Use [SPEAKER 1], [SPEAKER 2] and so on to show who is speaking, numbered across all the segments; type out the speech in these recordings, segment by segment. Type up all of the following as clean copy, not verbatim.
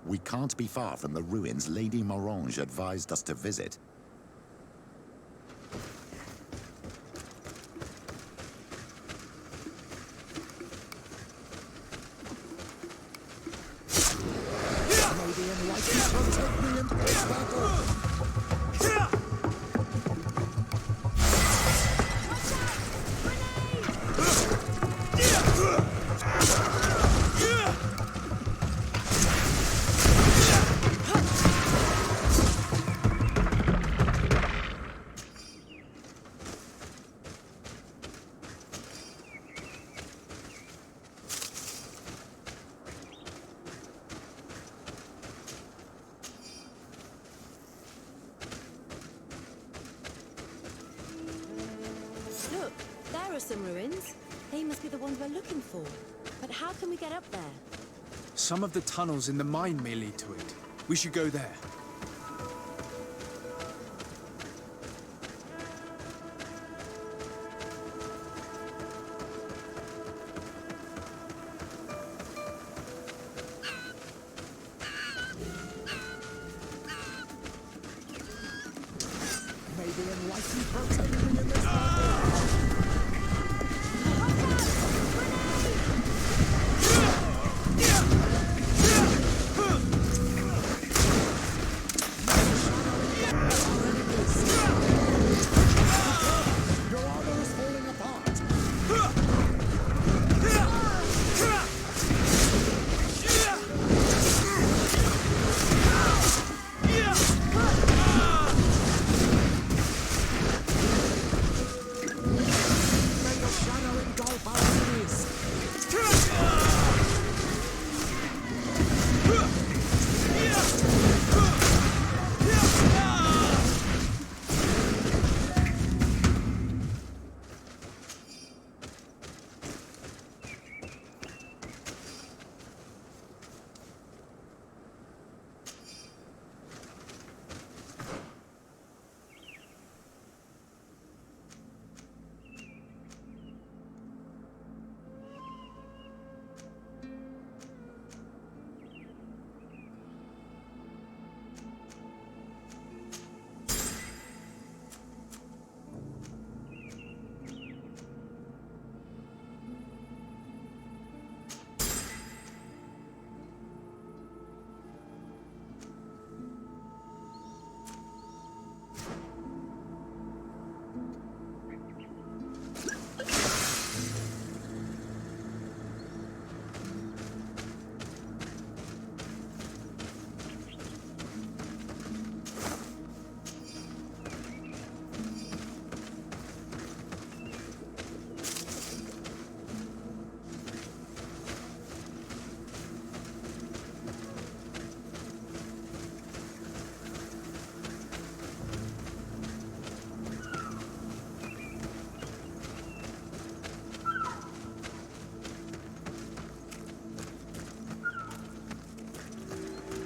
[SPEAKER 1] We can't be far from the ruins Lady Morange advised us to visit.
[SPEAKER 2] Maybe enlightenment will take me into this battle.
[SPEAKER 3] Look, there are some ruins. They must be the ones we're looking for. But how can we get up there?
[SPEAKER 4] Some of the tunnels in the mine may lead to it. We should go there.
[SPEAKER 2] May the enlightened protect me in this battle. Your armor is falling apart. May your shadow engulf our enemies.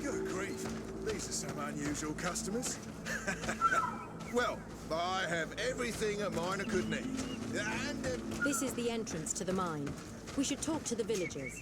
[SPEAKER 5] Good grief, these are some unusual customers. Well, I have everything a miner could need. And
[SPEAKER 3] This is the entrance to the mine. We should talk to the villagers.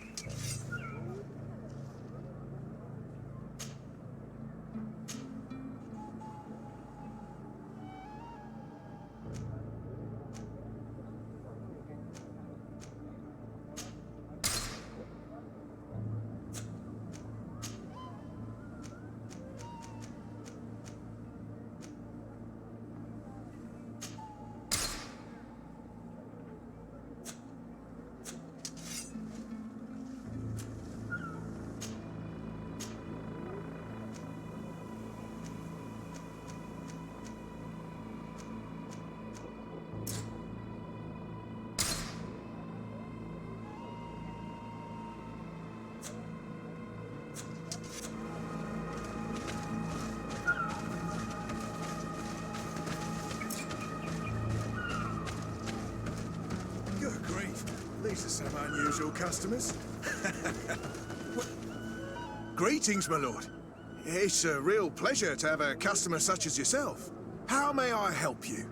[SPEAKER 5] good grief, these are some unusual customers. Well, greetings, my lord. It's a real pleasure to have a customer such as yourself. How may I help you?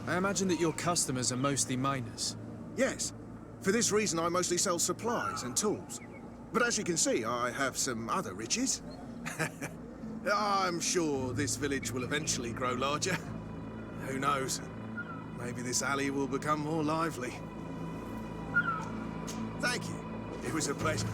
[SPEAKER 4] I imagine that your customers are mostly miners.
[SPEAKER 5] Yes. For this reason, I mostly sell supplies and tools. But as you can see, I have some other riches. I'm sure this village will eventually grow larger. Who knows? Maybe this alley will become more lively. Thank you. It was a pleasure.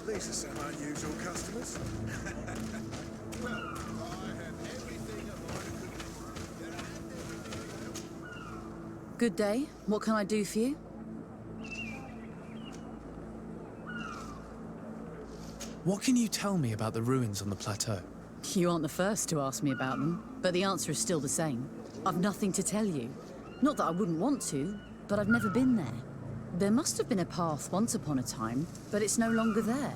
[SPEAKER 5] These are some unusual customers. Well, I have everything a miner could.
[SPEAKER 6] Good day. What can I do for you?
[SPEAKER 4] What can you tell me about the ruins on the plateau?
[SPEAKER 6] You aren't the first to ask me about them, but the answer is still the same. I've nothing to tell you. Not that I wouldn't want to, but I've never been there. There must have been a path once upon a time, but it's no longer there.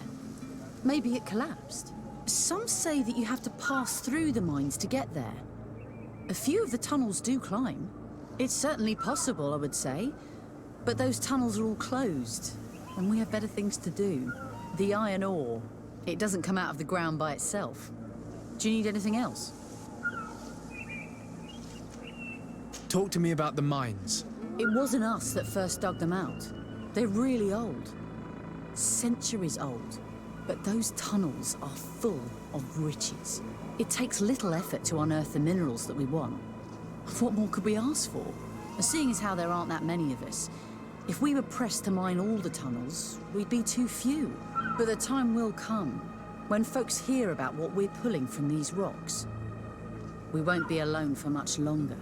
[SPEAKER 6] Maybe it collapsed. Some say that you have to pass through the mines to get there. A few of the tunnels do climb. It's certainly possible, I would say. But those tunnels are all closed, and we have better things to do. The iron ore, it doesn't come out of the ground by itself. Do you need anything else?
[SPEAKER 4] Talk to me about the mines.
[SPEAKER 6] It wasn't us that first dug them out. They're really old. Centuries old. But those tunnels are full of riches. It takes little effort to unearth the minerals that we want. What more could we ask for? Seeing as how there aren't that many of us, if we were pressed to mine all the tunnels, we'd be too few. But the time will come when folks hear about what we're pulling from these rocks. We won't be alone for much longer.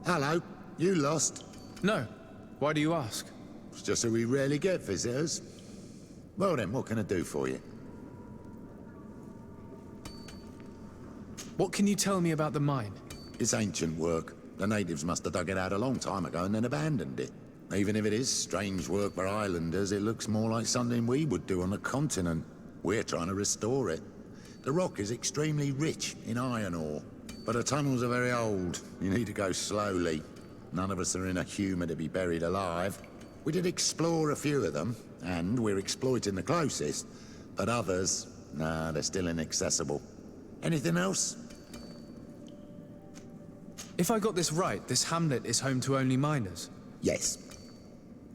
[SPEAKER 1] Hello, you lost?
[SPEAKER 4] No. Why do you ask?
[SPEAKER 1] It's just that we rarely get visitors. Well then, what can I do for you?
[SPEAKER 4] What can you tell me about the mine?
[SPEAKER 1] It's ancient work. The natives must have dug it out a long time ago and then abandoned it. Even if it is strange work for islanders, it looks more like something we would do on the continent. We're trying to restore it. The rock is extremely rich in iron ore, but the tunnels are very old. You need to go slowly. None of us are in a humour to be buried alive. We did explore a few of them, and we're exploiting the closest. But others, nah, they're still inaccessible. Anything else?
[SPEAKER 4] If I got this right, this hamlet is home to only miners.
[SPEAKER 1] Yes.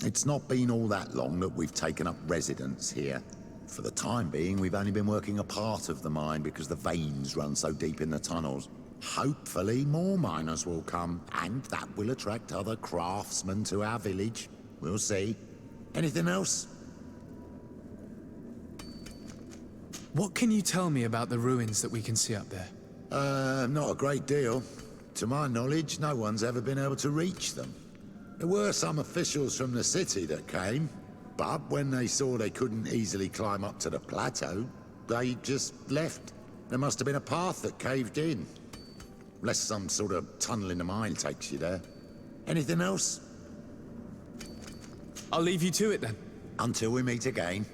[SPEAKER 1] It's not been all that long that we've taken up residence here. For the time being, we've only been working a part of the mine because the veins run so deep in the tunnels. Hopefully more miners will come, and that will attract other craftsmen to our village. We'll see. Anything else?
[SPEAKER 4] What can you tell me about the ruins that we can see up there?
[SPEAKER 1] Not a great deal. To my knowledge, no one's ever been able to reach them. There were some officials from the city that came, but when they saw they couldn't easily climb up to the plateau, they just left. There must have been a path that caved in. Unless some sort of tunnel in the mine takes you there. Anything else?
[SPEAKER 4] I'll leave you to it then.
[SPEAKER 1] Until we meet again.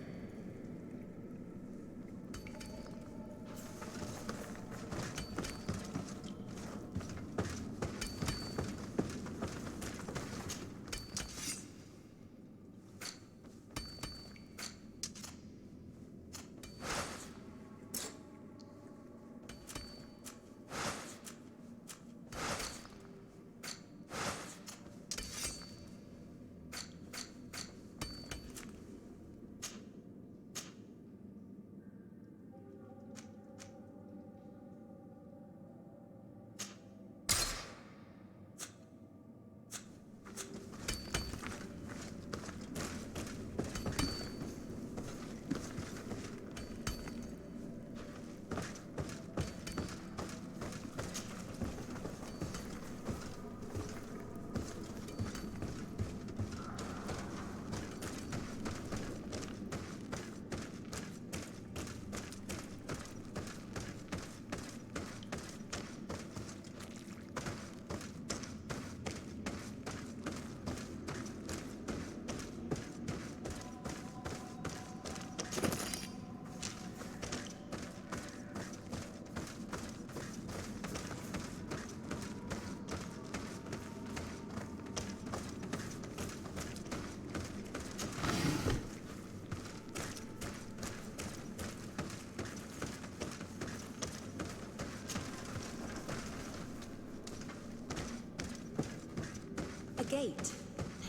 [SPEAKER 3] A gate.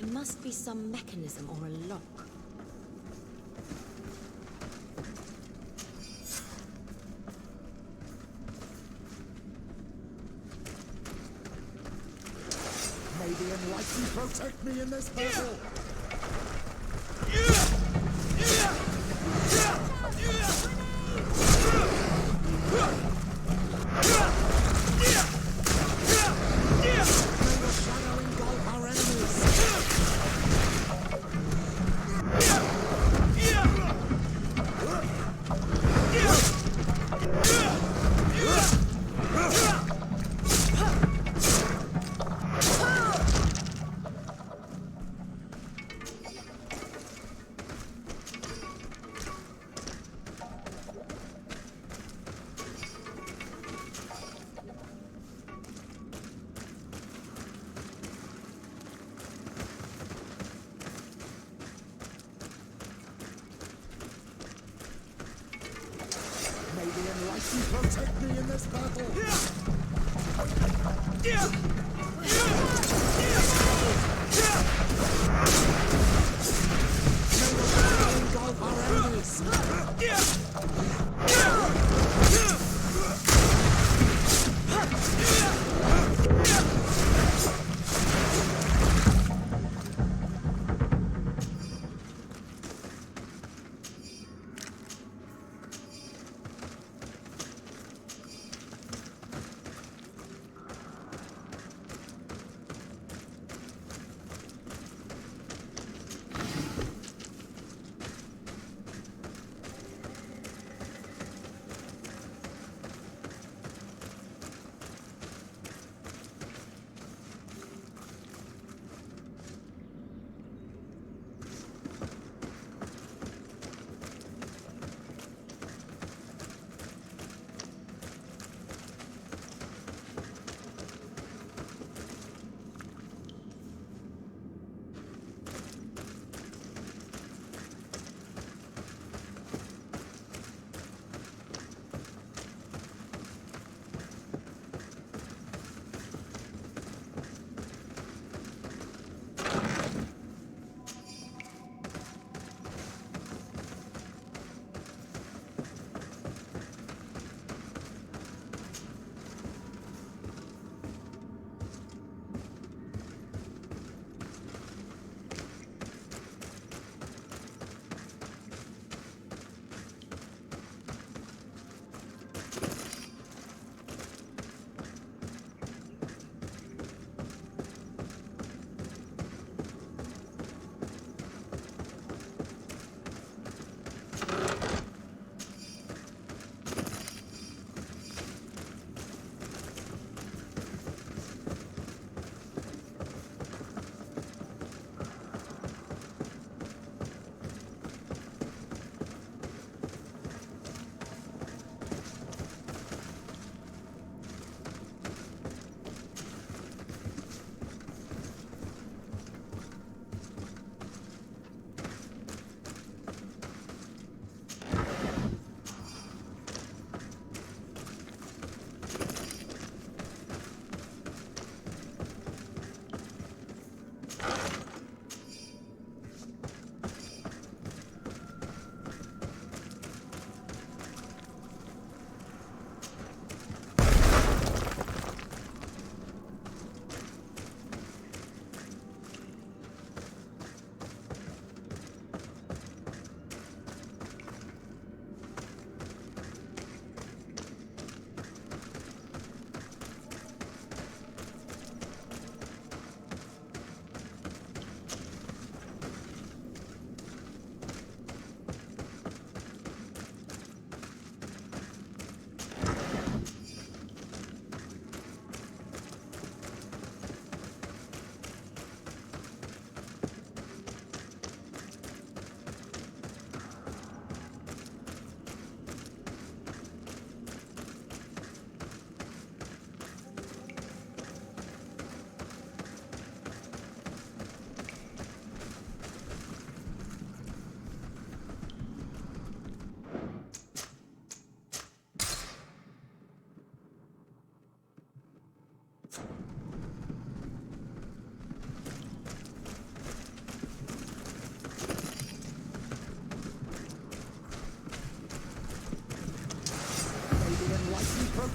[SPEAKER 3] There must be some mechanism or a lock.
[SPEAKER 2] May the Enlightened protect me in this battle! May the shadow engulf our enemies! May the Enlightened protect me in this battle! May the shadow engulf our enemies!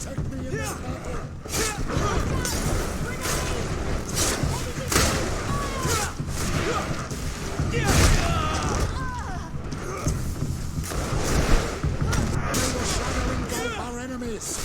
[SPEAKER 2] protect me in this battle. May the shadow engulf our enemies.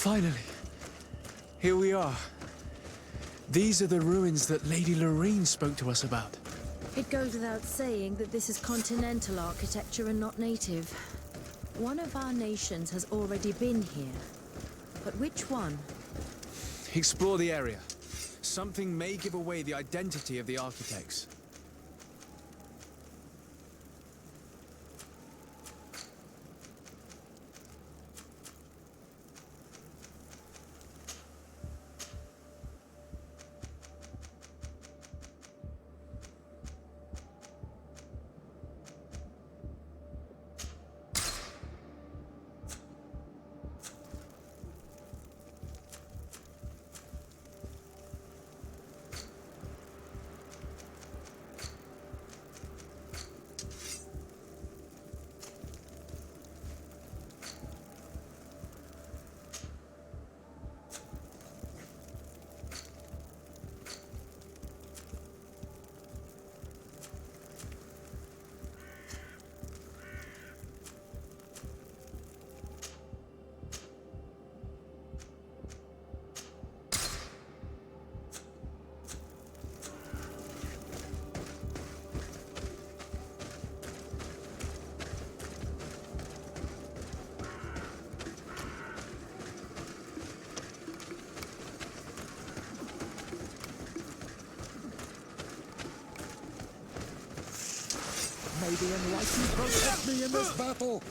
[SPEAKER 4] Finally, here we are. These are the ruins that Lady Lorene spoke to us about.
[SPEAKER 3] It goes without saying that this is continental architecture and not native. One of our nations has already been here. But which one?
[SPEAKER 4] Explore the area. Something may give away the identity of the architects.
[SPEAKER 2] May the enlightened protect me in this battle.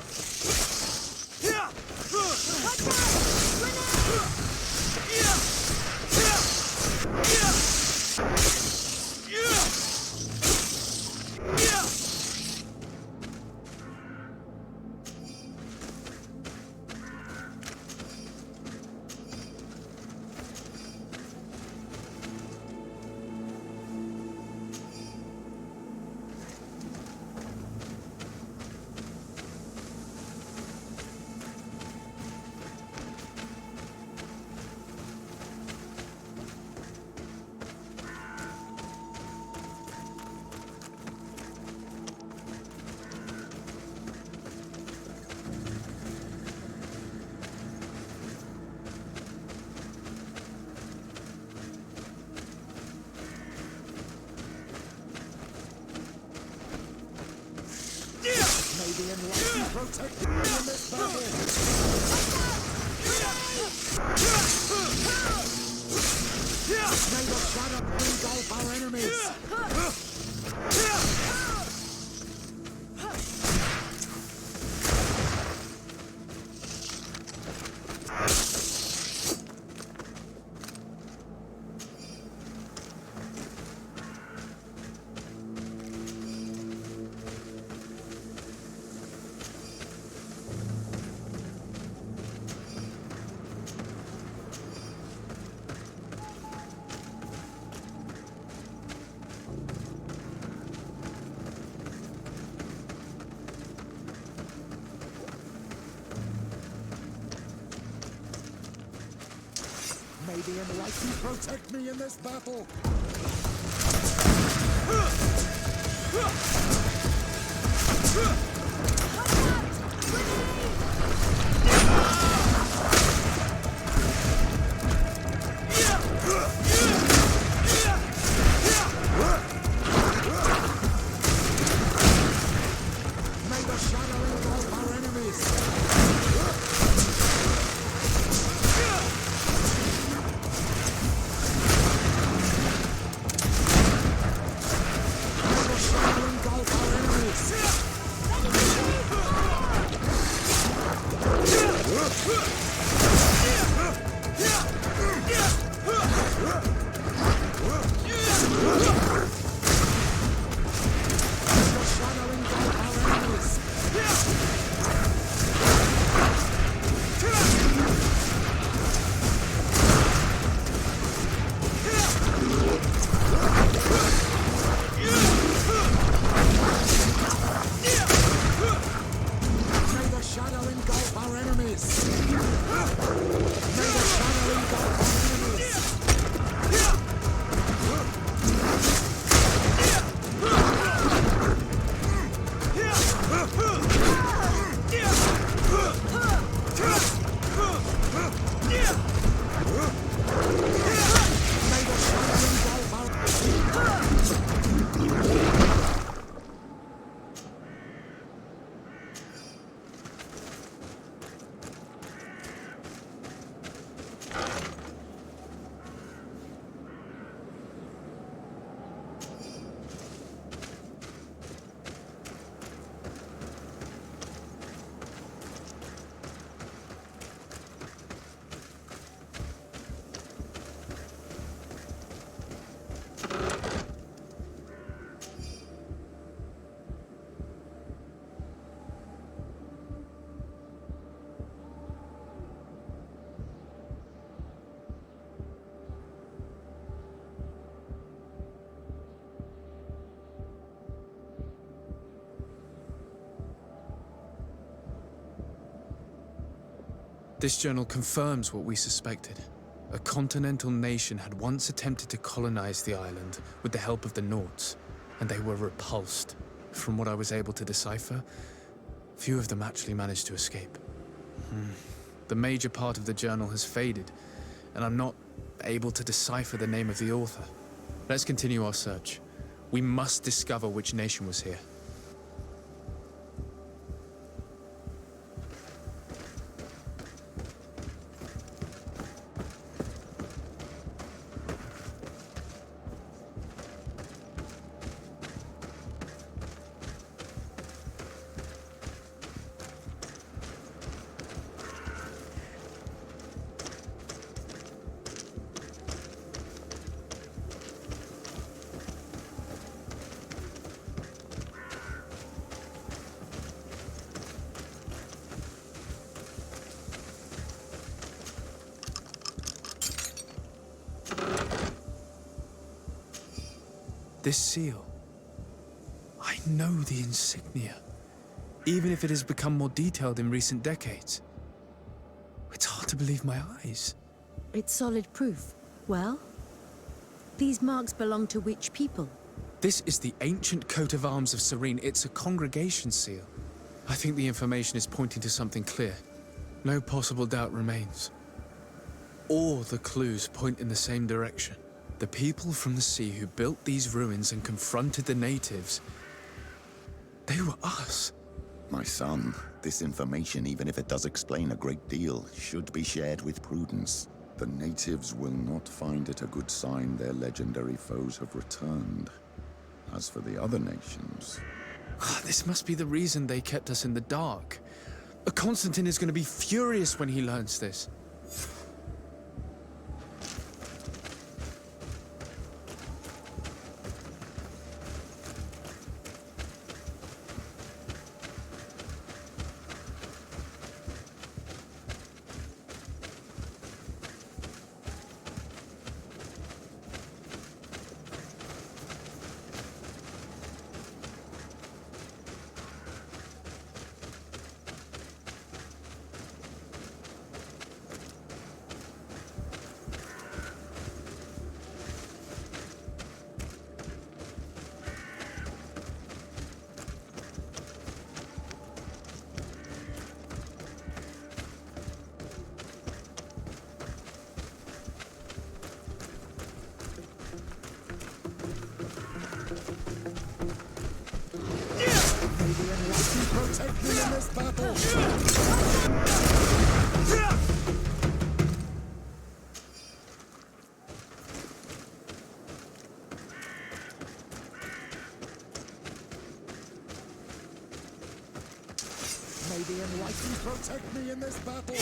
[SPEAKER 2] May the enlightened protect me in this battle. May the shadow engulf our enemies. may be enlightened. Protect me in this battle. May the shadow engulf our enemies. May the shadow engulf our enemies. May the shadow engulf our enemies. May the shadow engulf our enemies. May the shadow engulf our enemies. May the shadow engulf our
[SPEAKER 4] This journal confirms what we suspected. A continental nation had once attempted to colonize the island with the help of the Nords, and they were repulsed. From what I was able to decipher, few of them actually managed to escape. The major part of the journal has faded, and I'm not able to decipher the name of the author. Let's continue our search. We must discover which nation was here. This seal. I know the insignia, even if it has become more detailed in recent decades. It's hard to believe my eyes.
[SPEAKER 3] It's solid proof. Well, these marks belong to which people?
[SPEAKER 4] This is the ancient coat of arms of Serene. It's a congregation seal. I think the information is pointing to something clear. No possible doubt remains. All the clues point in the same direction. The people from the sea who built these ruins and confronted the natives, they were us.
[SPEAKER 1] My son, this information, even if it does explain a great deal, should be shared with prudence. The natives will not find it a good sign their legendary foes have returned. As for the other nations...
[SPEAKER 4] This must be the reason they kept us in the dark. Constantine is going to be furious when he learns this.
[SPEAKER 2] protect me in this battle. May the enlightened protect me in this battle.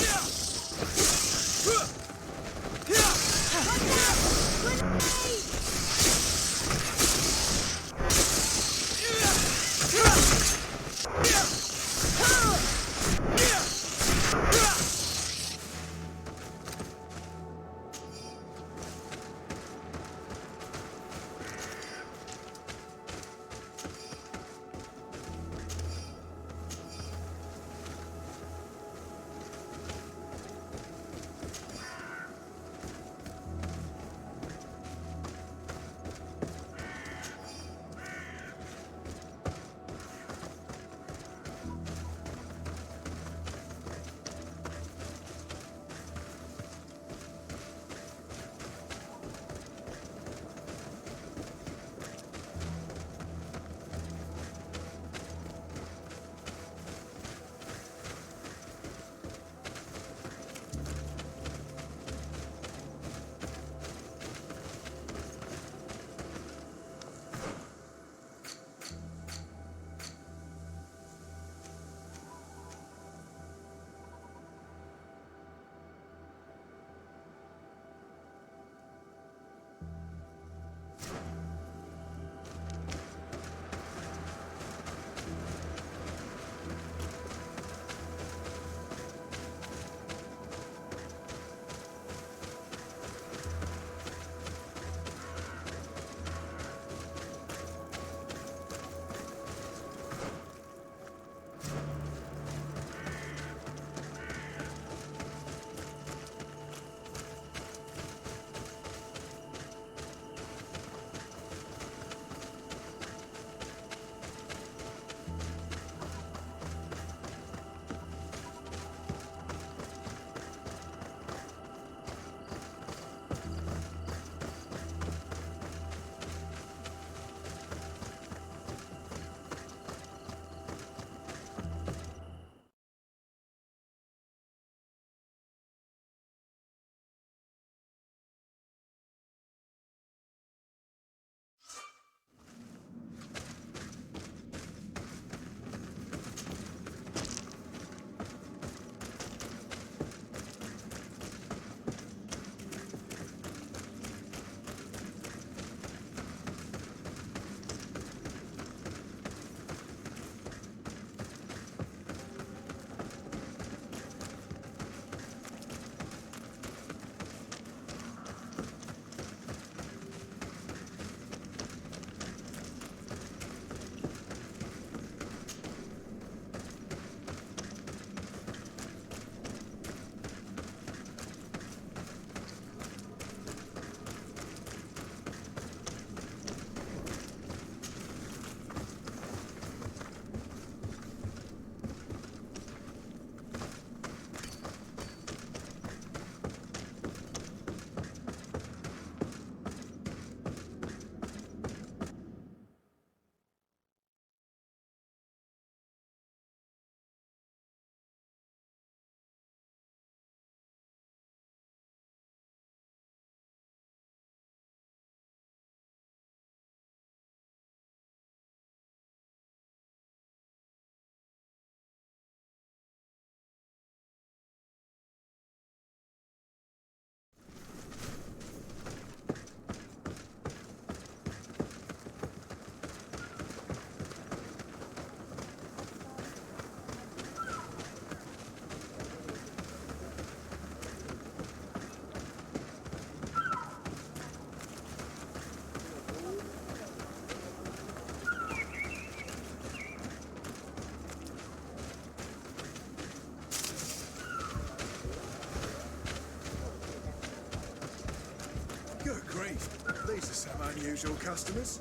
[SPEAKER 5] Good grief. These are some unusual customers.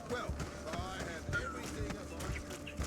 [SPEAKER 5] Well, I have everything a bike could need.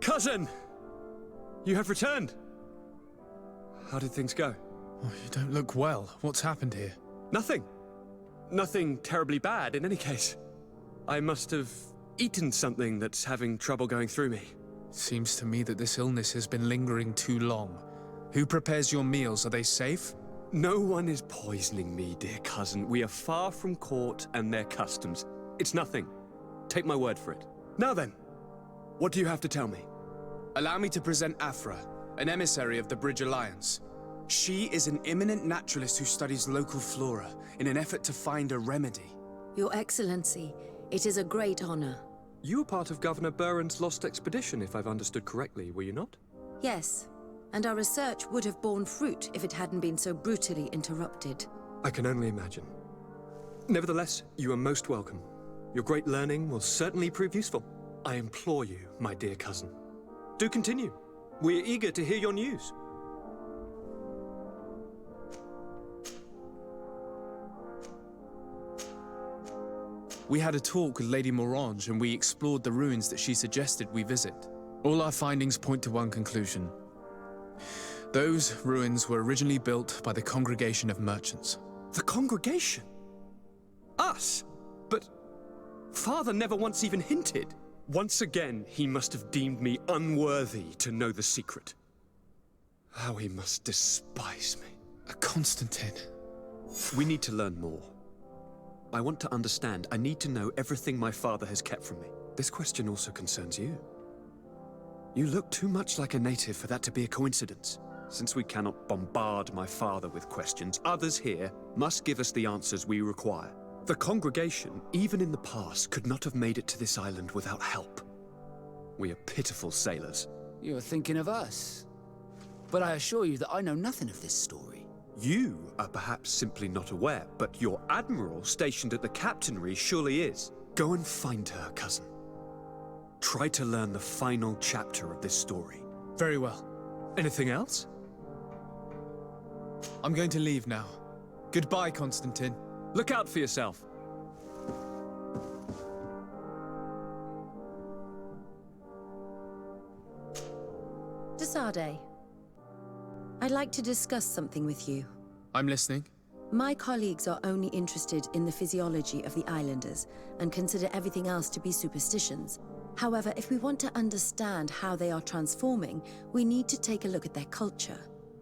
[SPEAKER 7] Cousin! You have returned. How did things go?
[SPEAKER 4] Oh, you don't look well. What's happened here?
[SPEAKER 7] Nothing. Nothing terribly bad in any case. I must have eaten something that's having trouble going through me.
[SPEAKER 4] Seems to me that this illness has been lingering too long. Who prepares your meals? Are they safe?
[SPEAKER 7] No one is poisoning me, dear cousin. We are far from court and their customs. It's nothing. Take my word for it. Now then, what do you have to tell me?
[SPEAKER 4] Allow me to present Afra, an emissary of the Bridge Alliance. She is an eminent naturalist who studies local flora in an effort to find a remedy.
[SPEAKER 3] Your Excellency, it is a great honor.
[SPEAKER 7] You were part of Governor Buren's lost expedition, if I've understood correctly, were you not?
[SPEAKER 3] Yes, and our research would have borne fruit if it hadn't been so brutally interrupted.
[SPEAKER 7] I can only imagine. Nevertheless, you are most welcome. Your great learning will certainly prove useful. I implore you, my dear cousin. Do continue. We are eager to hear your news.
[SPEAKER 4] We had a talk with Lady Morange and we explored the ruins that she suggested we visit. All our findings point to one conclusion. Those ruins were originally built by the Congregation of Merchants.
[SPEAKER 7] The congregation? Us? But Father never once even hinted. Once again, he must have deemed me unworthy to know the secret. How he must despise me.
[SPEAKER 4] Constantine.
[SPEAKER 7] We need to learn more. I want to understand. I need to know everything my father has kept from me. This question also concerns you. You look too much like a native for that to be a coincidence. Since we cannot bombard my father with questions, others here must give us the answers we require. The congregation, even in the past, could not have made it to this island without help. We are pitiful sailors.
[SPEAKER 8] You're thinking of us. But I assure you that I know nothing of this story.
[SPEAKER 7] You are perhaps simply not aware, but your admiral stationed at the captainry surely is. Go and find her, cousin. Try to learn the final chapter of this story.
[SPEAKER 4] Very well.
[SPEAKER 7] Anything else?
[SPEAKER 4] I'm going to leave now. Goodbye, Constantine.
[SPEAKER 7] Look out for yourself.
[SPEAKER 3] Desade, I'd like to discuss something with you.
[SPEAKER 4] I'm listening.
[SPEAKER 3] My colleagues are only interested in the physiology of the islanders and consider everything else to be superstitions. However, if we want to understand how they are transforming, we need to take a look at their culture.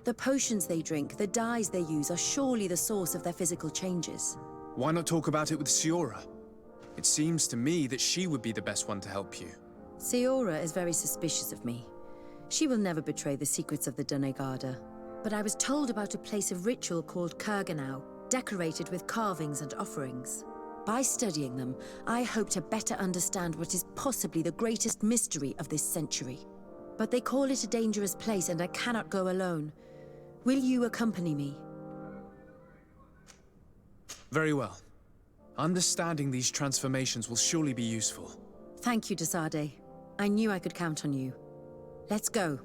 [SPEAKER 3] The potions they drink, the dyes they use are surely the source of their physical changes.
[SPEAKER 4] Why not talk about it with Siora? It seems to me that she would be the best one to help you.
[SPEAKER 3] Siora is very suspicious of me. She will never betray the secrets of the Dunegarda. But I was told about a place of ritual called Kurganau, decorated with carvings and offerings. By studying them, I hope to better understand what is possibly the greatest mystery of this century. But they call it a dangerous place and I cannot go alone. Will you accompany me?
[SPEAKER 4] Very well. Understanding these transformations will surely be useful.
[SPEAKER 3] Thank you, Desade. I knew I could count on you. Let's go.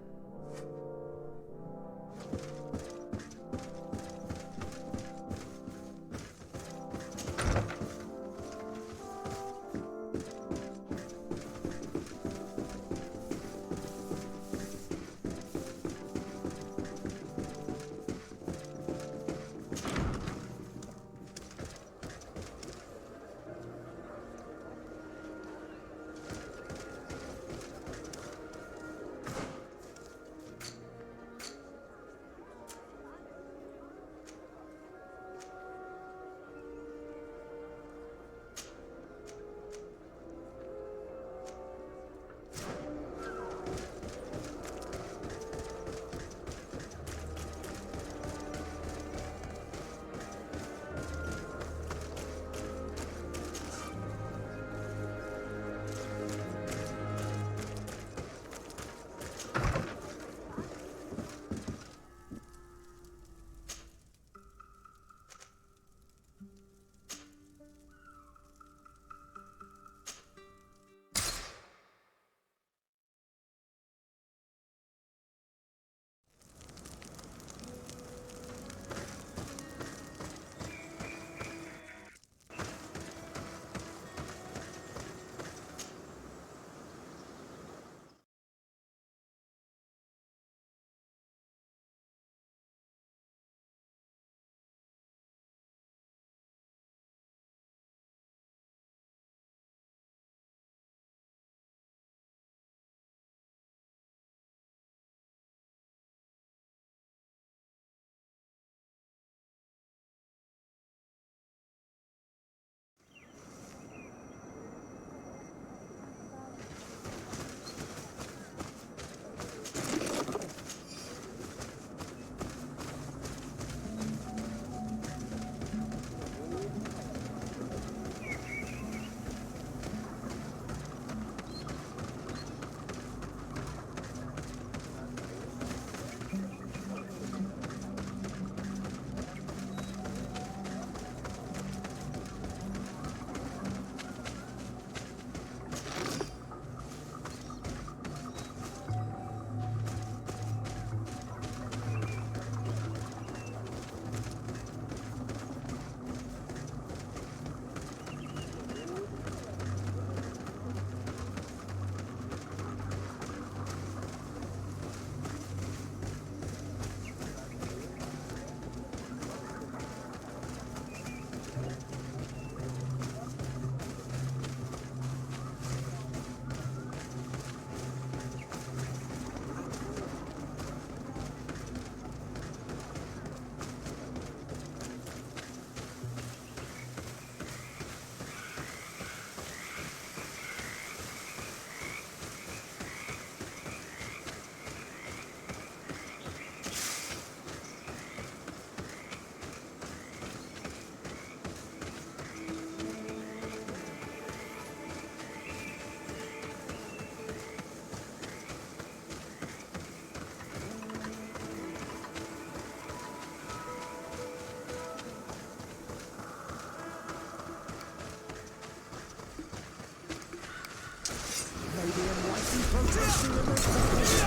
[SPEAKER 2] May the enlightened protect me in this battle.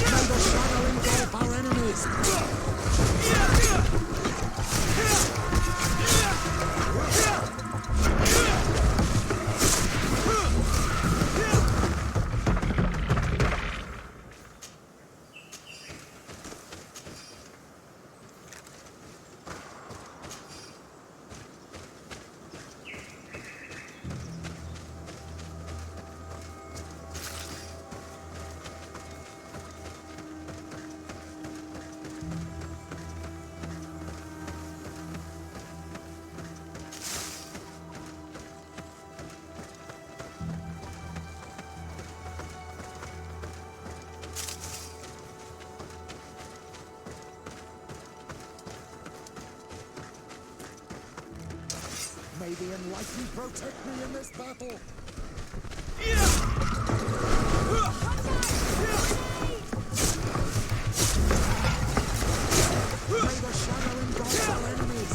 [SPEAKER 2] May the shadow engulf our enemies. May the enlightened protect me in this battle. May the shadow engulf our enemies.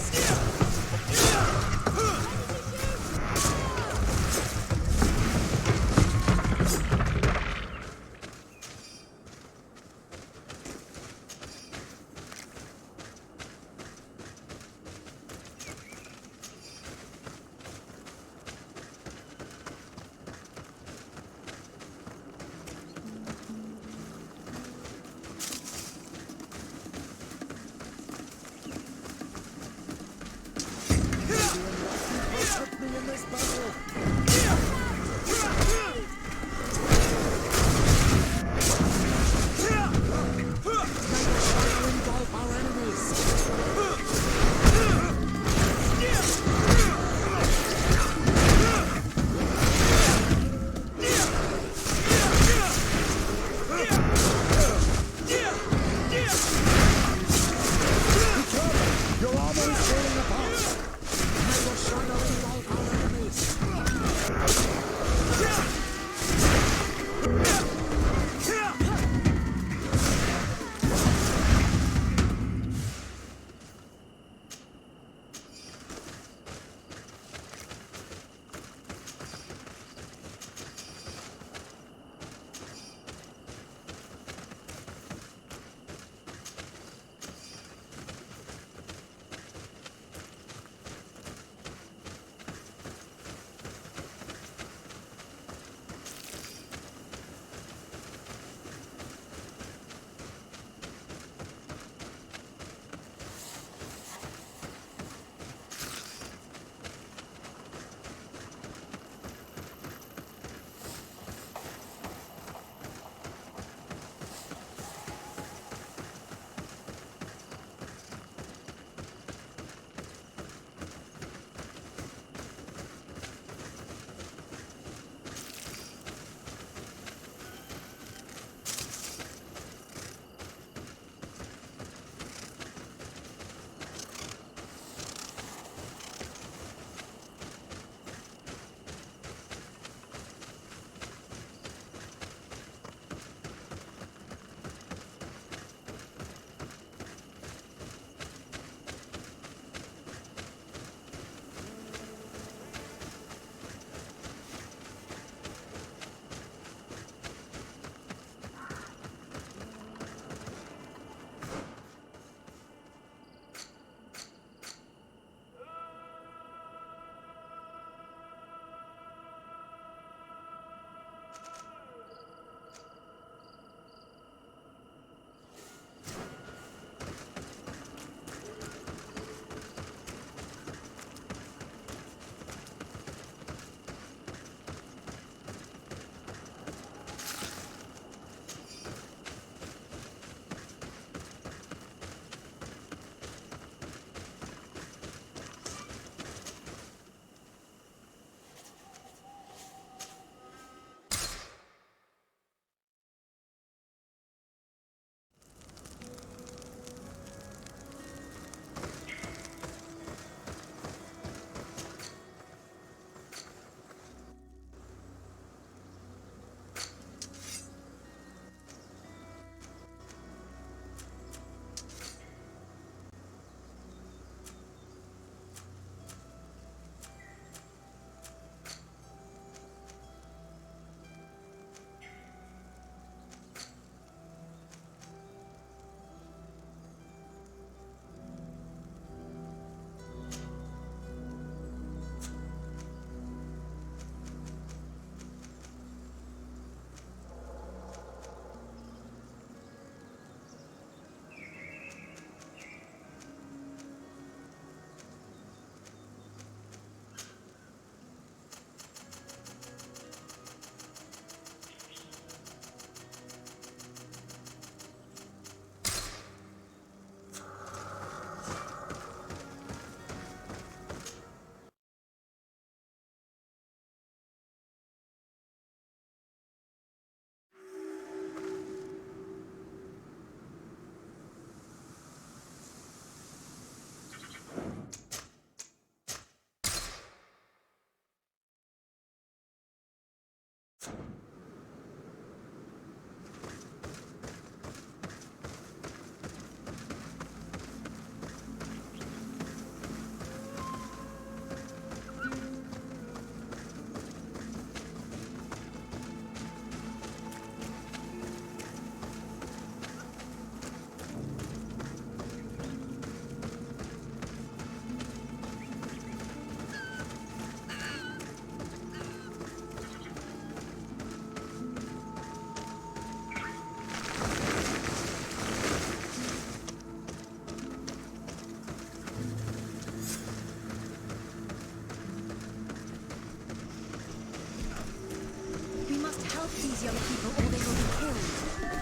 [SPEAKER 3] these young people or they will be killed.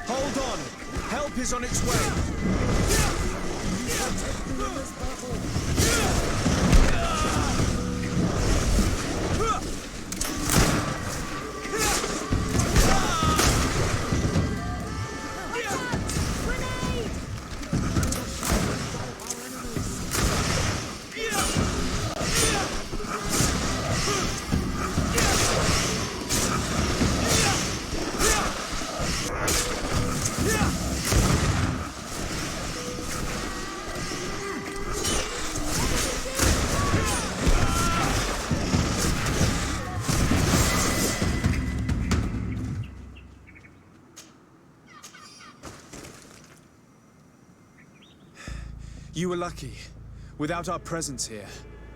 [SPEAKER 4] Hold on! Help is on its way!
[SPEAKER 2] Protect me in this battle.
[SPEAKER 4] You were lucky. Without our presence here.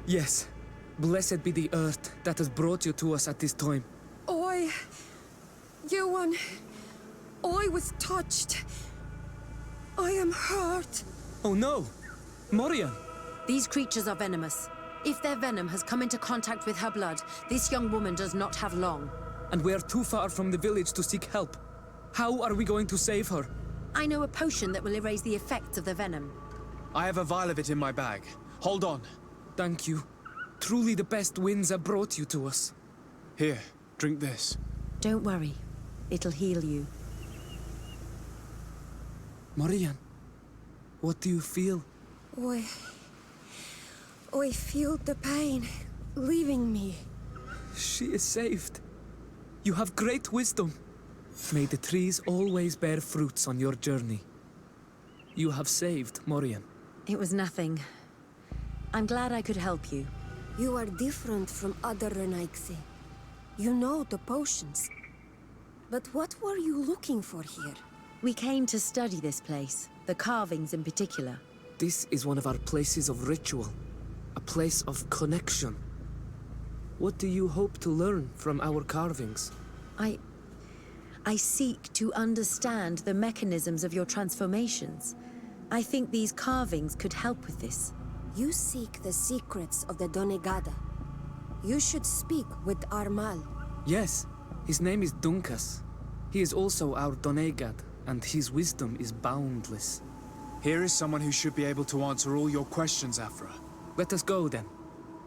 [SPEAKER 9] Yes. Blessed be the earth that has brought you to us at this time.
[SPEAKER 10] Ewan, I was touched. I am hurt.
[SPEAKER 9] Oh no! Morian!
[SPEAKER 3] These creatures are venomous. If their venom has come into contact with her blood, this young woman does not have long.
[SPEAKER 9] And we are too far from the village to seek help. How are we going to save her?
[SPEAKER 3] I know a potion that will erase the effects of the venom.
[SPEAKER 4] I have a vial of it in my bag. Hold on.
[SPEAKER 9] Thank you. Truly the best winds have brought you to us.
[SPEAKER 4] Here, drink this.
[SPEAKER 3] Don't worry. It'll heal you.
[SPEAKER 9] Morian, what do you feel?
[SPEAKER 10] I feel the pain leaving me.
[SPEAKER 9] She is saved. You have great wisdom. May the trees always bear fruits on your journey. You have saved Morian.
[SPEAKER 3] It was nothing. I'm glad I could help you.
[SPEAKER 10] You are different from other Renaigse. You know the potions. But what were you looking for here?
[SPEAKER 3] We came to study this place, the carvings in particular.
[SPEAKER 9] This is one of our places of ritual. A place of connection. What do you hope to learn from our carvings?
[SPEAKER 3] I seek to understand the mechanisms of your transformations. I think these carvings could help with this.
[SPEAKER 10] You seek the secrets of the Donegada. You should speak with Armal.
[SPEAKER 9] Yes, his name is Dunkas. He is also our Donegad, and his wisdom is boundless.
[SPEAKER 4] Here is someone who should be able to answer all your questions, Afra.
[SPEAKER 9] Let us go then.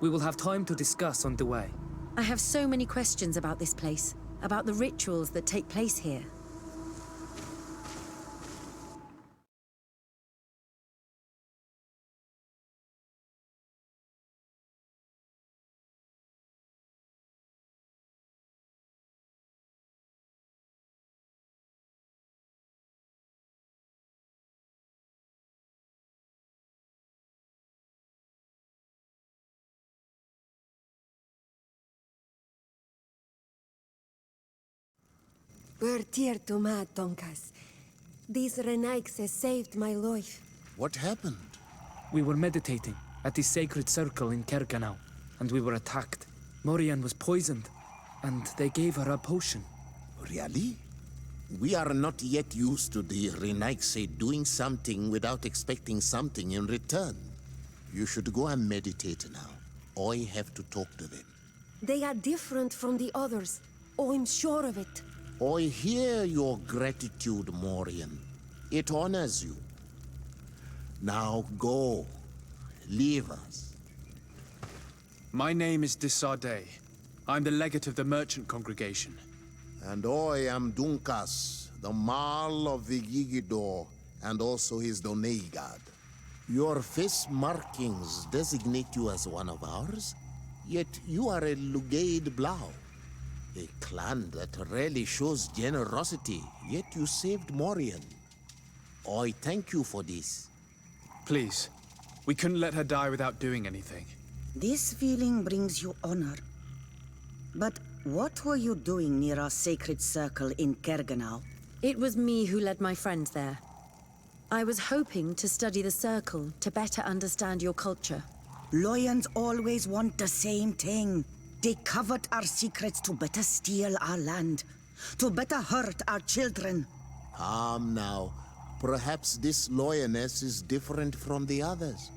[SPEAKER 9] We will have time to discuss on the way.
[SPEAKER 3] I have so many questions about this place, about the rituals that take place here.
[SPEAKER 10] Bertir to ma, Donkas. These Renaigse saved my life.
[SPEAKER 1] What happened?
[SPEAKER 9] We were meditating at the sacred circle in Kerganau, and we were attacked. Morian was poisoned, and they gave her a potion.
[SPEAKER 11] Really? We are not yet used to the Renaigse doing something without expecting something in return. You should go and meditate now. I have to talk to them.
[SPEAKER 10] They are different from the others. I'm sure of it.
[SPEAKER 11] I hear your gratitude, Morian. It honors you. Now go. Leave us.
[SPEAKER 4] My name is Disarday. I'm the legate of the merchant congregation.
[SPEAKER 11] And I am Dunkas, the Marl of the Yigidor, and also his Donegad. Your face markings designate you as one of ours, yet you are a Lugaid Blau. A clan that rarely shows generosity, yet you saved Morian. I thank you for this.
[SPEAKER 4] Please, we couldn't let her die without doing anything.
[SPEAKER 12] This feeling brings you honor. But what were you doing near our sacred circle in Kerganau?
[SPEAKER 3] It was me who led my friends there. I was hoping to study the circle to better understand your culture.
[SPEAKER 12] Loyans always want the same thing. They covet our secrets to better steal our land, to better hurt our children.
[SPEAKER 11] Calm now. Perhaps this lioness is different from the others.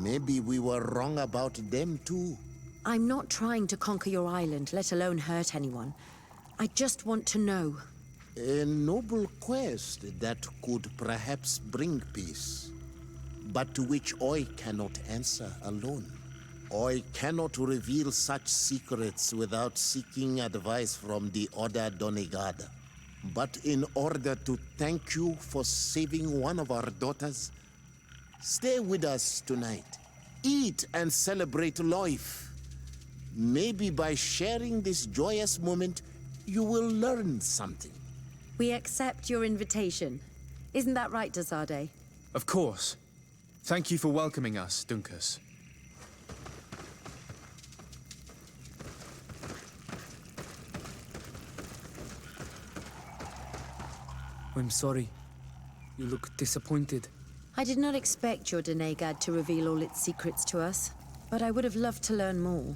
[SPEAKER 11] Maybe we were wrong about them too.
[SPEAKER 3] I'm not trying to conquer your island, let alone hurt anyone. I just want to know.
[SPEAKER 11] A noble quest that could perhaps bring peace, but to which I cannot answer alone. I cannot reveal such secrets without seeking advice from the Order Donegada. But in order to thank you for saving one of our daughters, stay with us tonight. Eat and celebrate life. Maybe by sharing this joyous moment, you will learn something.
[SPEAKER 3] We accept your invitation. Isn't that right, Dazade?
[SPEAKER 4] Of course. Thank you for welcoming us, Dunkus.
[SPEAKER 9] I'm sorry. You look disappointed.
[SPEAKER 3] I did not expect your Donegad to reveal all its secrets to us, but I would have loved to learn more.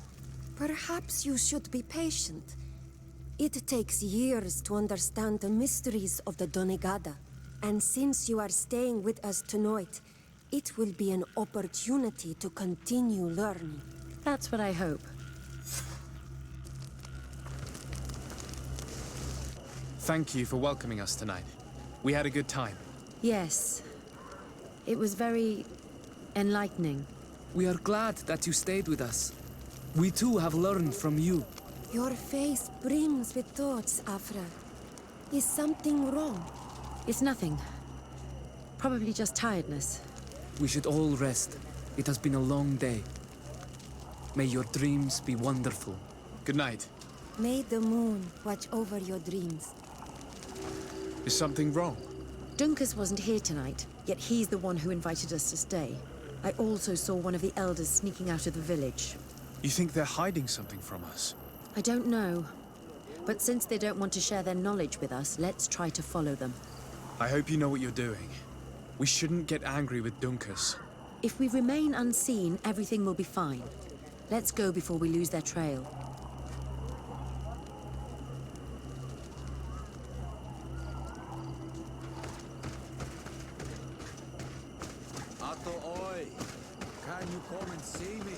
[SPEAKER 10] Perhaps you should be patient. It takes years to understand the mysteries of the Donegada. And since you are staying with us tonight, it will be an opportunity to continue learning.
[SPEAKER 3] That's what I hope.
[SPEAKER 4] Thank you for welcoming us tonight. We had a good time.
[SPEAKER 3] Yes. It was very enlightening.
[SPEAKER 9] We are glad that you stayed with us. We too have learned from you.
[SPEAKER 10] Your face brims with thoughts, Afra. Is something wrong?
[SPEAKER 3] It's nothing. Probably just tiredness.
[SPEAKER 9] We should all rest. It has been a long day. May your dreams be wonderful.
[SPEAKER 4] Good night.
[SPEAKER 10] May the moon watch over your dreams.
[SPEAKER 4] Is something wrong?
[SPEAKER 3] Dunkus wasn't here tonight, yet he's the one who invited us to stay. I also saw one of the elders sneaking out of the village.
[SPEAKER 4] You think they're hiding something from us?
[SPEAKER 3] I don't know. But since they don't want to share their knowledge with us, let's try to follow them.
[SPEAKER 4] I hope you know what you're doing. We shouldn't get angry with Dunkus.
[SPEAKER 3] If we remain unseen, everything will be fine. Let's go before we lose their trail.
[SPEAKER 8] Oi! Can you come and see me?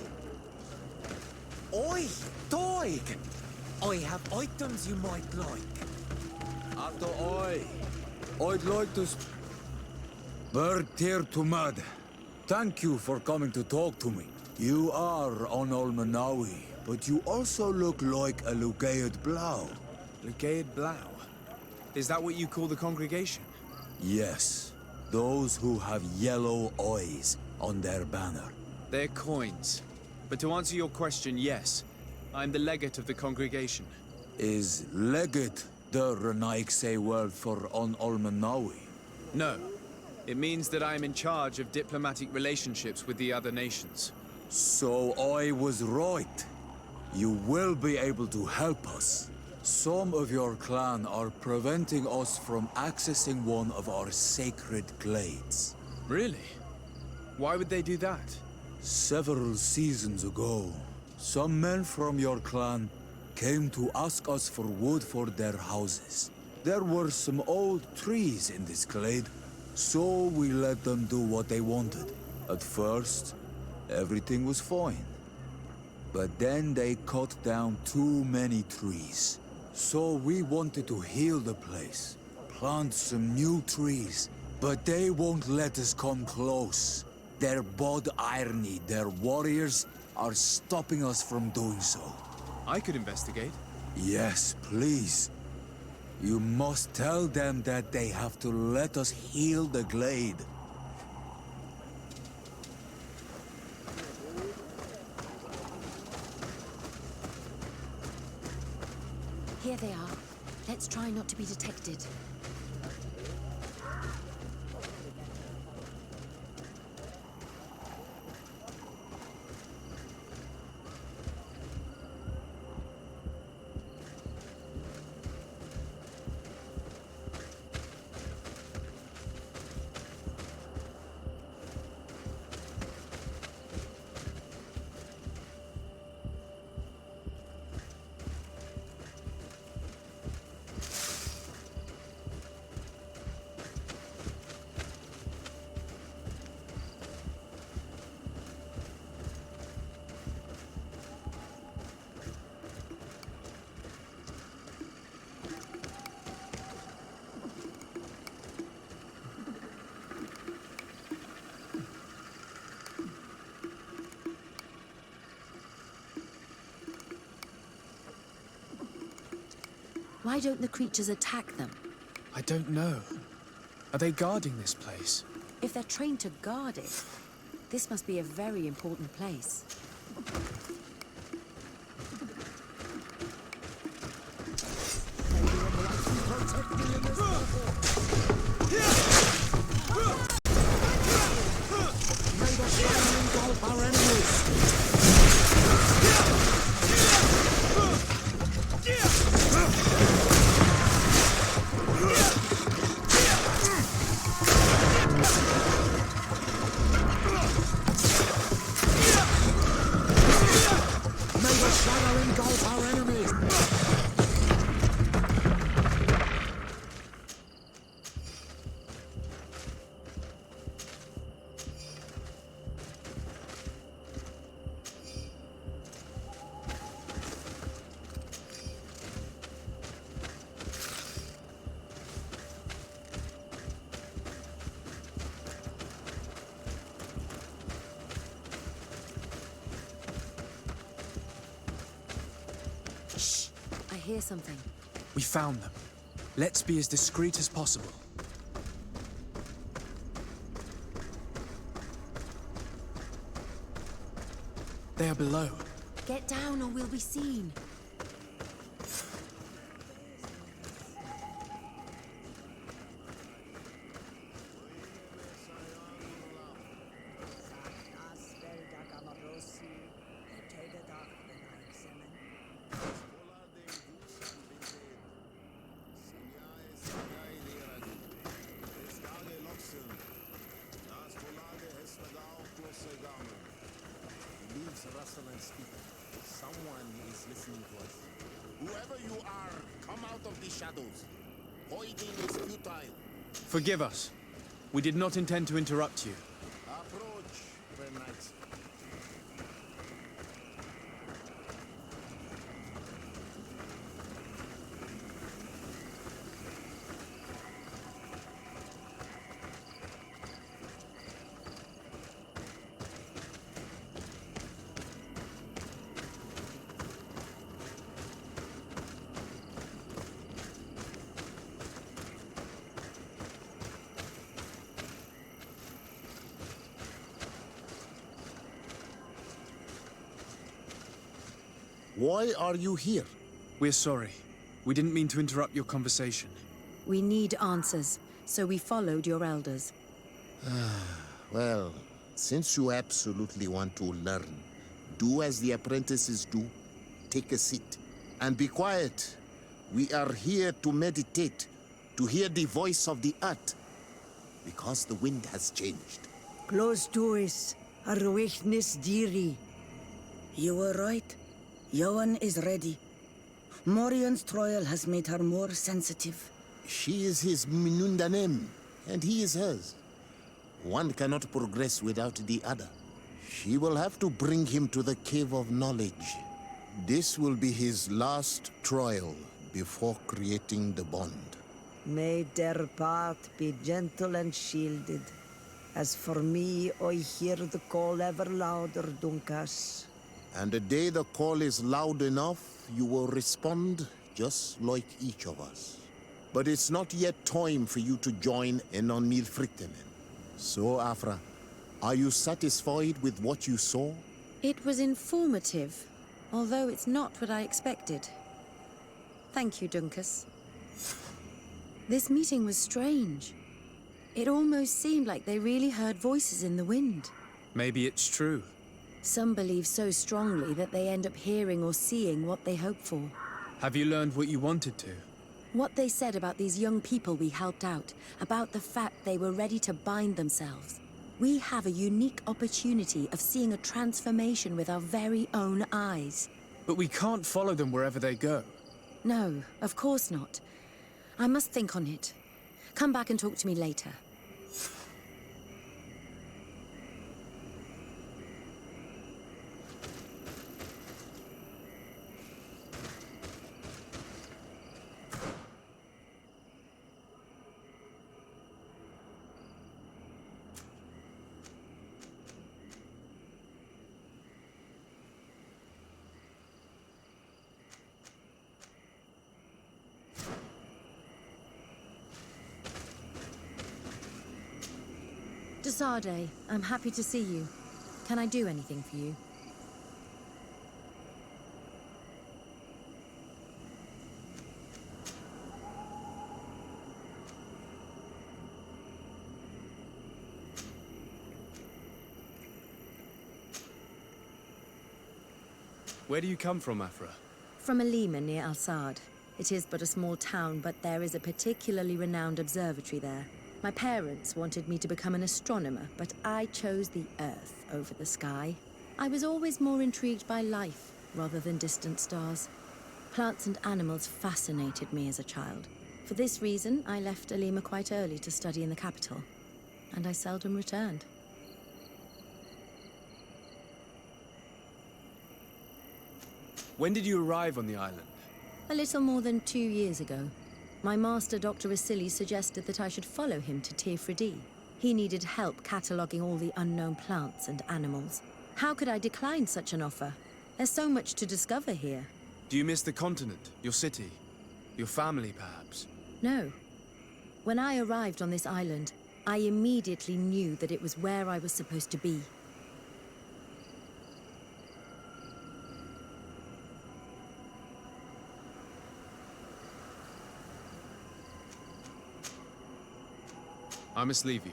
[SPEAKER 13] Oi, Doig! I have items you might like.
[SPEAKER 8] Oi! I'd like to Bird tear to mud. Thank you for coming to talk to me. You are on Olmanawi, but you also look like a Lugaid Blau.
[SPEAKER 4] Lugaid Blau? Is that what you call the congregation?
[SPEAKER 8] Yes. Those who have yellow eyes on their banner.
[SPEAKER 4] They're coins. But to answer your question, yes. I'm the legate of the congregation.
[SPEAKER 8] Is legate the Renaikse word for on Olmanawi?
[SPEAKER 4] No. It means that I am in charge of diplomatic relationships with the other nations.
[SPEAKER 8] So I was right. You will be able to help us. Some of your clan are preventing us from accessing one of our sacred glades.
[SPEAKER 4] Really? Why would they do that?
[SPEAKER 8] Several seasons ago, some men from your clan came to ask us for wood for their houses. There were some old trees in this glade, so we let them do what they wanted. At first, everything was fine. But then they cut down too many trees. So we wanted to heal the place, plant some new trees, but they won't let us come close. Their bod irony, their warriors, are stopping us from doing so.
[SPEAKER 4] I could investigate.
[SPEAKER 8] Yes, please. You must tell them that they have to let us heal the glade.
[SPEAKER 3] Here they are. Let's try not to be detected. Why don't the creatures attack them?
[SPEAKER 4] I don't know. Are they guarding this place?
[SPEAKER 3] If they're trained to guard it, this must be a very important place. I hear something.
[SPEAKER 4] We found them. Let's be as discreet as possible. They are below.
[SPEAKER 3] Get down or we'll be seen.
[SPEAKER 11] Someone is listening to us. Whoever you are, come out of the shadows. Hiding is futile.
[SPEAKER 4] Forgive us. We did not intend to interrupt you.
[SPEAKER 11] Approach, friend knights. Why are you here?
[SPEAKER 4] We're sorry. We didn't mean to interrupt your conversation.
[SPEAKER 3] We need answers, so we followed your elders.
[SPEAKER 11] Well, since you absolutely want to learn, do as the apprentices do. Take a seat. And be quiet. We are here to meditate, to hear the voice of the earth. Because the wind has changed.
[SPEAKER 12] Close to us, our weakness dearie. You were right. Johan is ready. Morian's trial has made her more sensitive.
[SPEAKER 11] She is his Minundanem, and he is hers. One cannot progress without the other. She will have to bring him to the Cave of Knowledge. This will be his last trial before creating the bond.
[SPEAKER 12] May their path be gentle and shielded. As for me, I hear the call ever louder, Dunkas.
[SPEAKER 11] And the day the call is loud enough, you will respond just like each of us. But it's not yet time for you to join in on Milfriktenen. So, Afra, are you satisfied with what you saw?
[SPEAKER 3] It was informative, although it's not what I expected. Thank you, Dunkas. This meeting was strange. It almost seemed like they really heard voices in the wind.
[SPEAKER 4] Maybe it's true.
[SPEAKER 3] Some believe so strongly that they end up hearing or seeing what they hope for.
[SPEAKER 4] Have you learned what you wanted to?
[SPEAKER 3] What they said about these young people we helped out, about the fact they were ready to bind themselves. We have a unique opportunity of seeing a transformation with our very own eyes.
[SPEAKER 4] But we can't follow them wherever they go.
[SPEAKER 3] No, of course not. I must think on it. Come back and talk to me later. Dr. Sade, I'm happy to see you. Can I do anything for you?
[SPEAKER 4] Where do you come from, Afra?
[SPEAKER 3] From Alima near Al-Sad. It is but a small town, but there is a particularly renowned observatory there. My parents wanted me to become an astronomer, but I chose the Earth over the sky. I was always more intrigued by life rather than distant stars. Plants and animals fascinated me as a child. For this reason, I left Alima quite early to study in the capital, and I seldom returned.
[SPEAKER 4] When did you arrive on the island?
[SPEAKER 3] A little more than 2 years ago. My master, Dr. Asili, suggested that I should follow him to Tifredi. He needed help cataloguing all the unknown plants and animals. How could I decline such an offer? There's so much to discover here.
[SPEAKER 4] Do you miss the continent, your city, your family, perhaps?
[SPEAKER 3] No. When I arrived on this island, I immediately knew that it was where I was supposed to be.
[SPEAKER 4] I must leave you.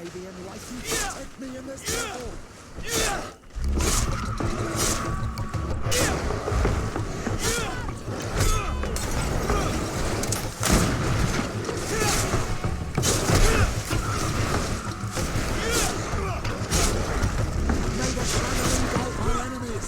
[SPEAKER 2] may be enlightened to protect me in this battle. May the shadow engulf our enemies.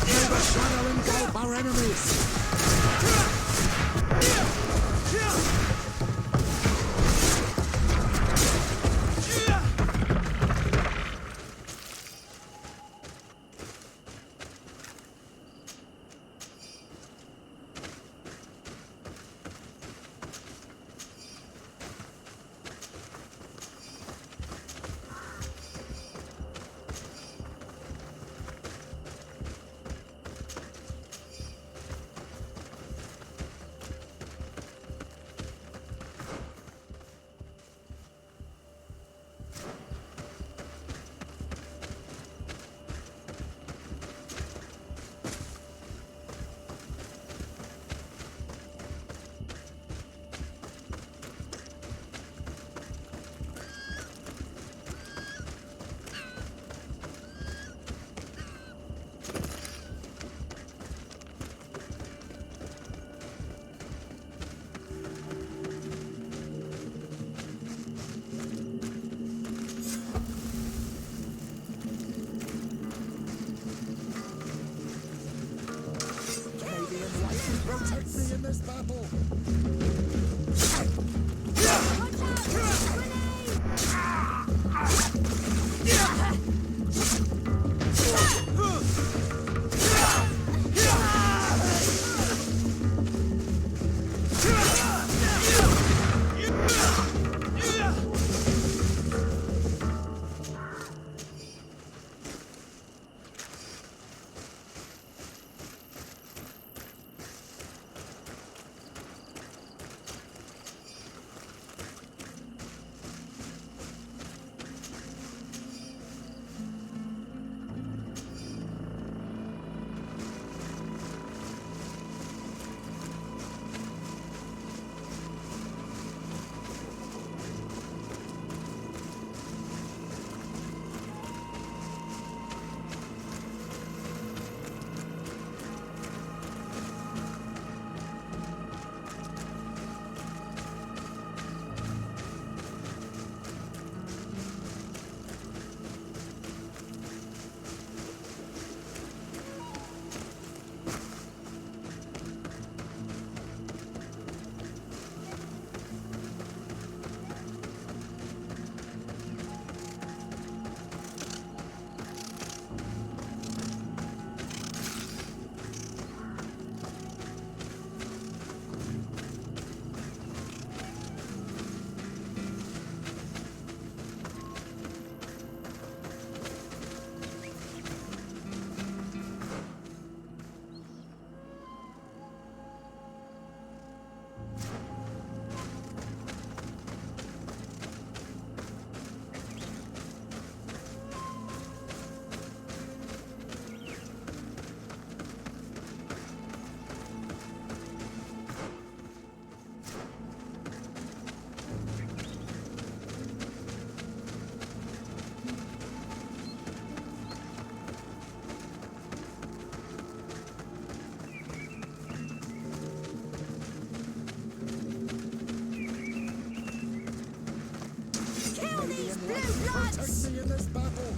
[SPEAKER 2] May the shadow engulf our enemies. May the enlightened protect me in this battle. Protect me in this battle.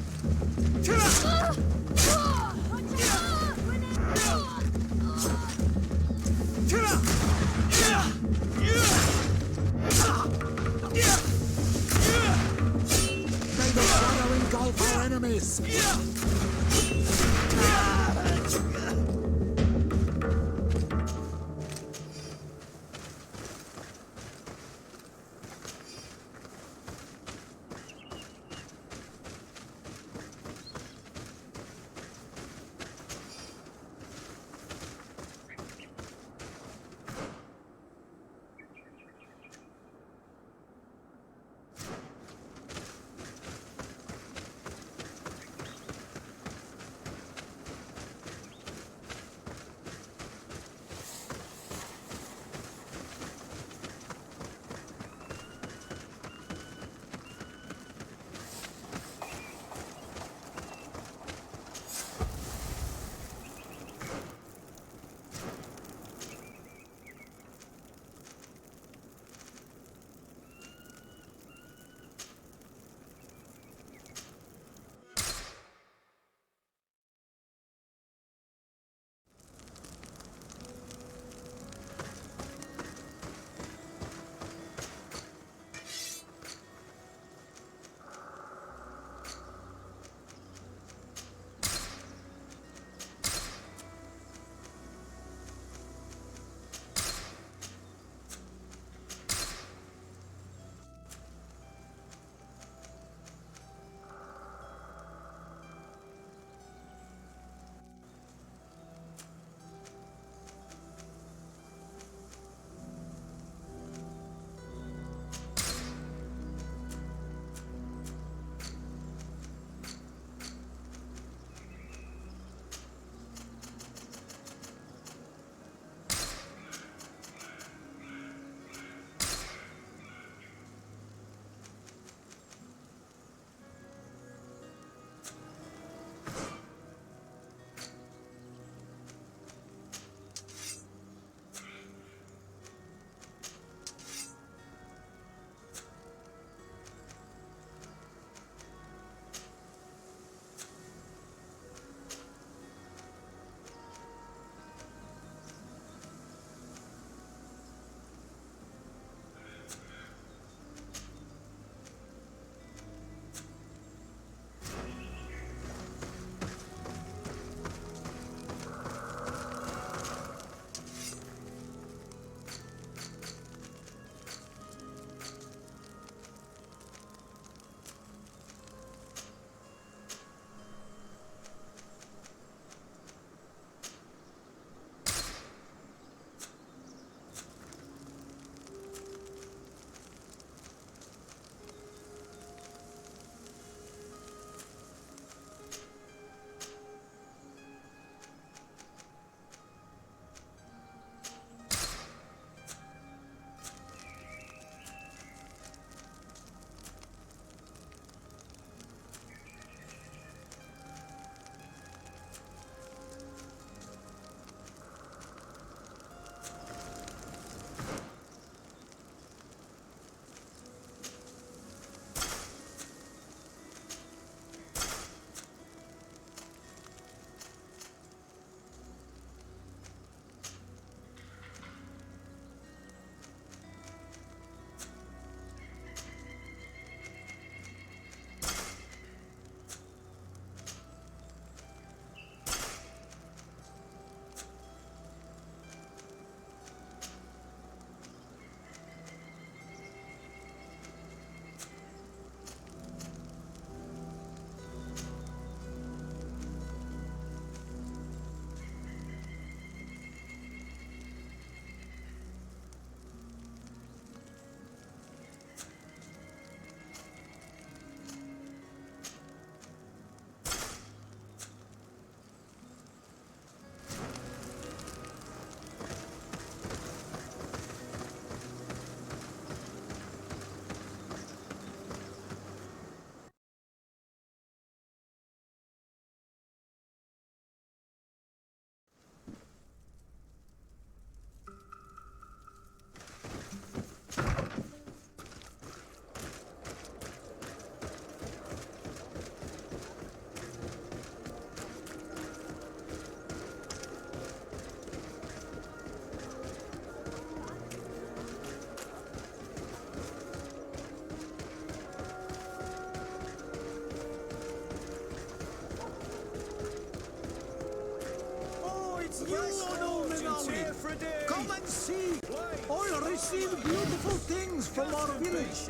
[SPEAKER 2] May the shadow engulf our enemies. Darling, come and see. I'll receive beautiful things from our village.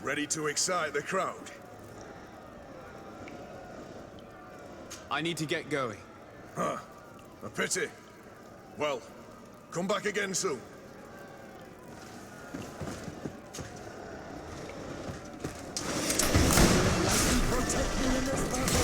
[SPEAKER 5] Ready to excite the crowd?
[SPEAKER 4] I need to get going.
[SPEAKER 5] Huh. A pity. Well, come back again soon.
[SPEAKER 2] Protect me in this battle.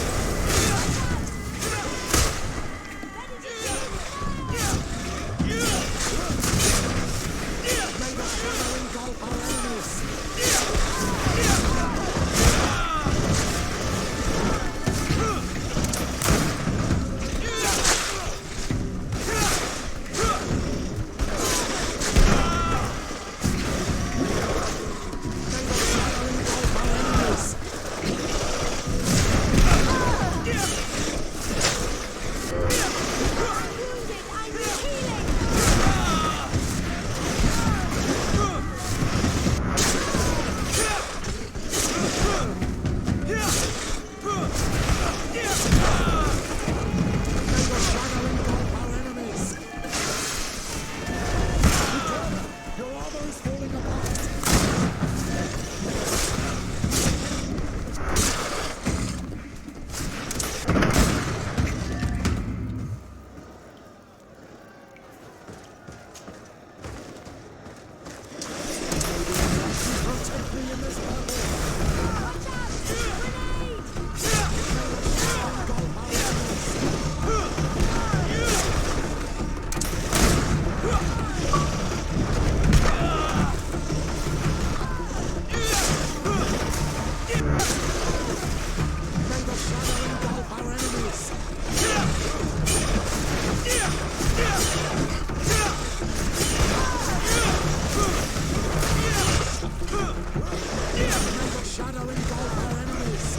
[SPEAKER 2] May the shadow engulf our enemies.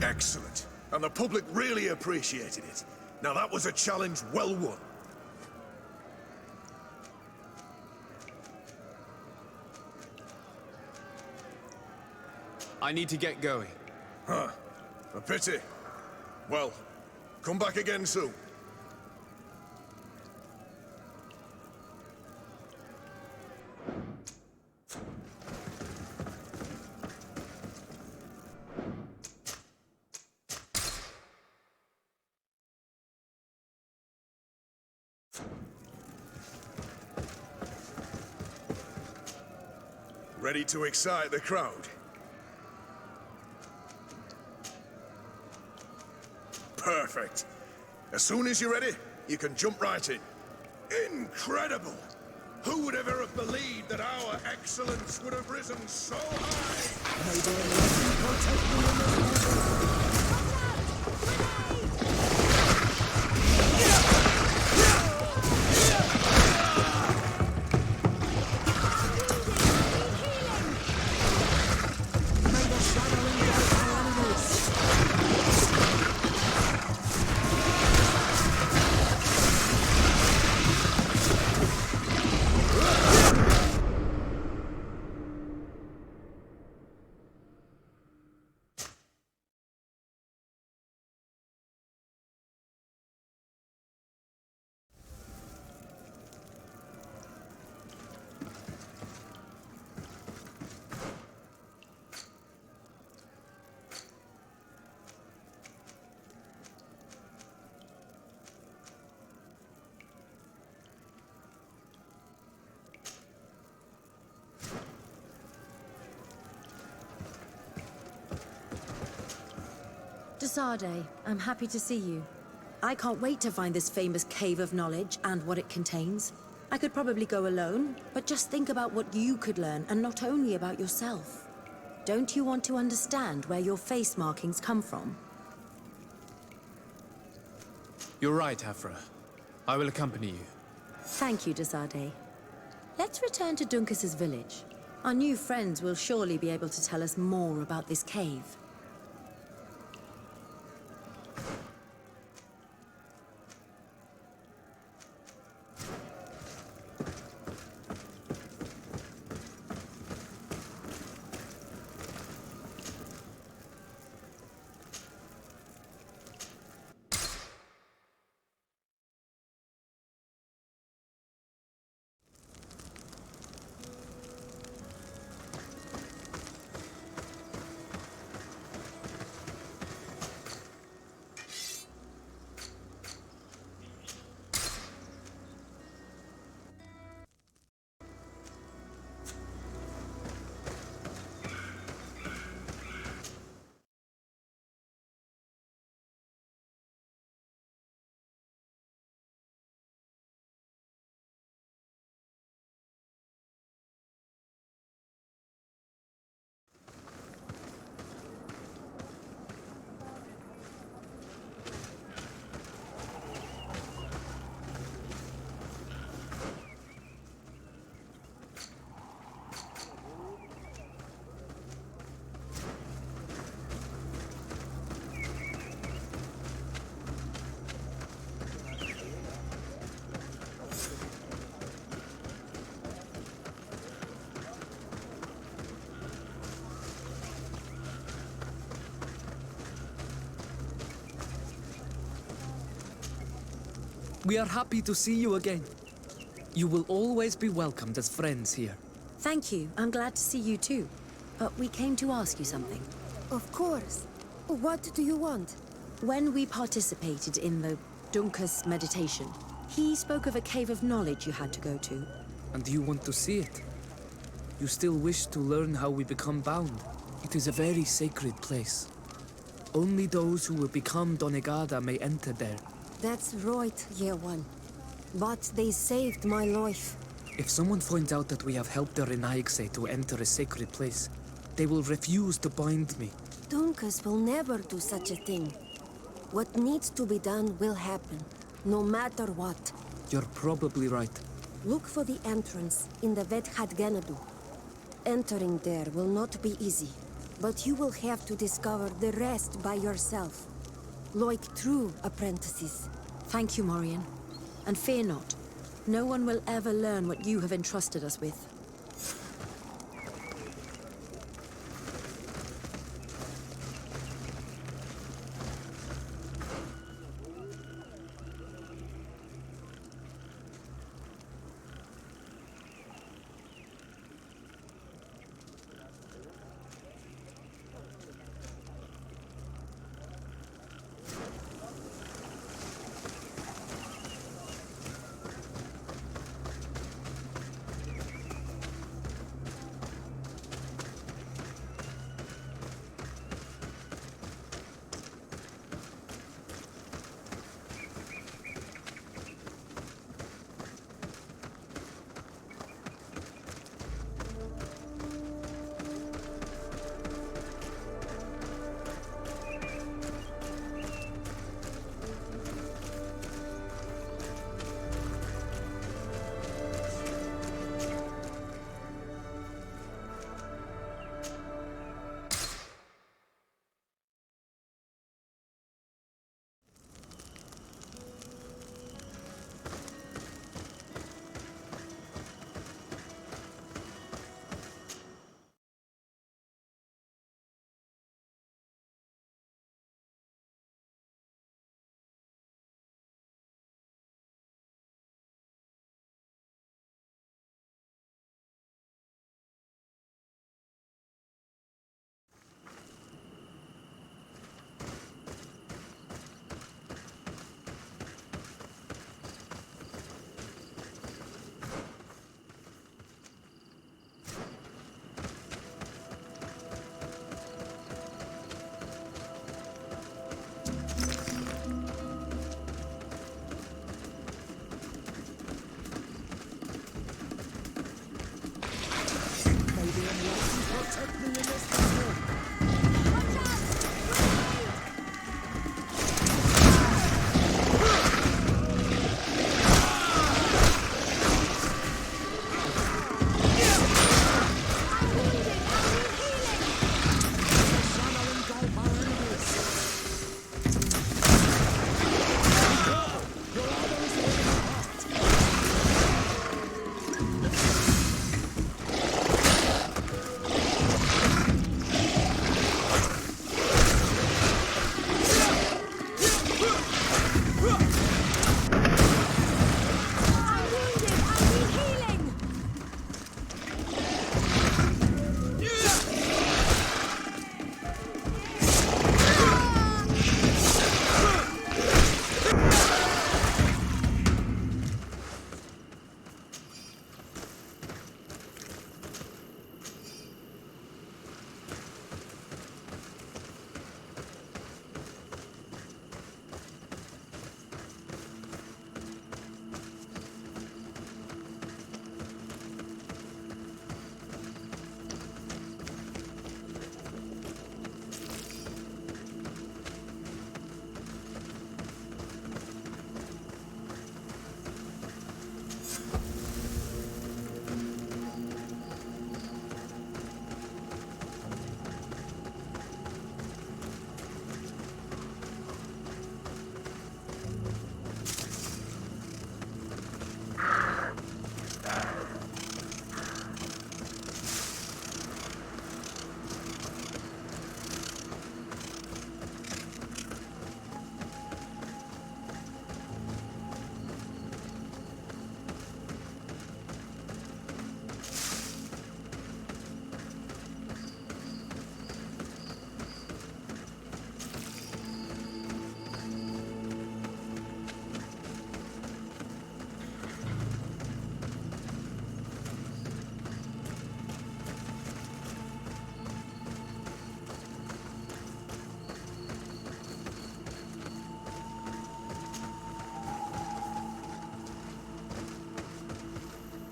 [SPEAKER 5] Excellent. And the public really appreciated it. Now that was a challenge well won.
[SPEAKER 4] I need to get going.
[SPEAKER 5] Huh. A pity. Well, come back again soon. Ready to excite the crowd? Perfect. As soon as you're ready, you can jump right in. Incredible! Who would ever have believed that our excellence would have risen so high?
[SPEAKER 3] Desade, I'm happy to see you. I can't wait to find this famous cave of knowledge and what it contains. I could probably go alone, but just think about what you could learn, and not only about yourself. Don't you want to understand where your face markings come from?
[SPEAKER 4] You're right, Afra. I will accompany you.
[SPEAKER 3] Thank you, Desade. Let's return to Duncas's village. Our new friends will surely be able to tell us more about this cave.
[SPEAKER 9] We are happy to see you again. You will always be welcomed as friends here.
[SPEAKER 3] Thank you. I'm glad to see you too. But we came to ask you something.
[SPEAKER 10] Of course. What do you want?
[SPEAKER 3] When we participated in the Duncas meditation, he spoke of a cave of knowledge you had to go to.
[SPEAKER 9] And you want to see it? You still wish to learn how we become bound? It is a very sacred place. Only those who will become Donegada may enter there.
[SPEAKER 10] That's right, Year One. But they saved my life.
[SPEAKER 9] If someone finds out that we have helped the Renaigse to enter a sacred place, they will refuse to bind me.
[SPEAKER 10] Duncas will never do such a thing. What needs to be done will happen, no matter what.
[SPEAKER 9] You're probably right.
[SPEAKER 10] Look for the entrance in the Vedhat Ganadu. Entering there will not be easy, but you will have to discover the rest by yourself. Like true apprentices.
[SPEAKER 3] Thank you, Morian. And fear not. No one will ever learn what you have entrusted us with.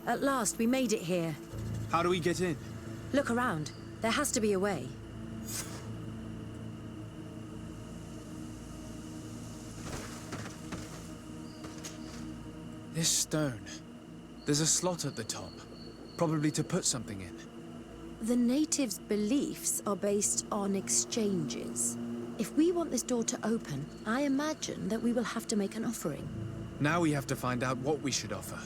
[SPEAKER 3] At last, we made it here.
[SPEAKER 4] How do we get in?
[SPEAKER 3] Look around. There has to be a way.
[SPEAKER 4] This stone. There's a slot at the top. Probably to put something in.
[SPEAKER 3] The natives' beliefs are based on exchanges. If we want this door to open, I imagine that we will have to make an offering.
[SPEAKER 4] Now we have to find out what we should offer.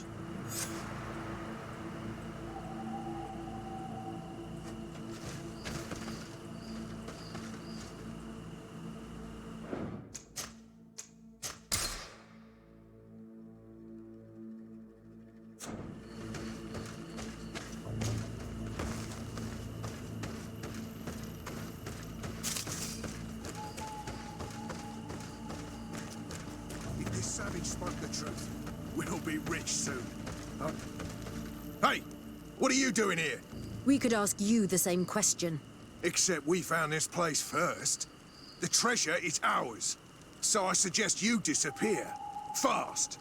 [SPEAKER 5] If this savage spoke the truth, we'll be rich soon. Huh? Hey! What are you doing here?
[SPEAKER 3] We could ask you the same question.
[SPEAKER 5] Except we found this place first. The treasure is ours. So I suggest you disappear. Fast!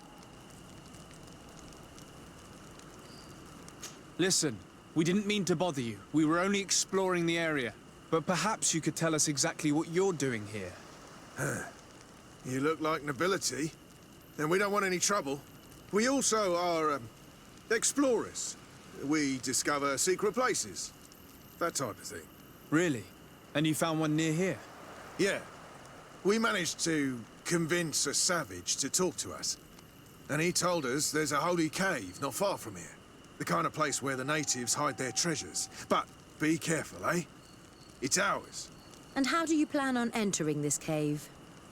[SPEAKER 4] Listen, we didn't mean to bother you. We were only exploring the area. But perhaps you could tell us exactly what you're doing here.
[SPEAKER 5] You look like nobility. And we don't want any trouble. We also are, explorers. We discover secret places. That type of thing.
[SPEAKER 4] Really? And you found one near here?
[SPEAKER 5] Yeah. We managed to convince a savage to talk to us. And he told us there's a holy cave not far from here. The kind of place where the natives hide their treasures. But be careful, eh? It's ours.
[SPEAKER 3] And how do you plan on entering this cave?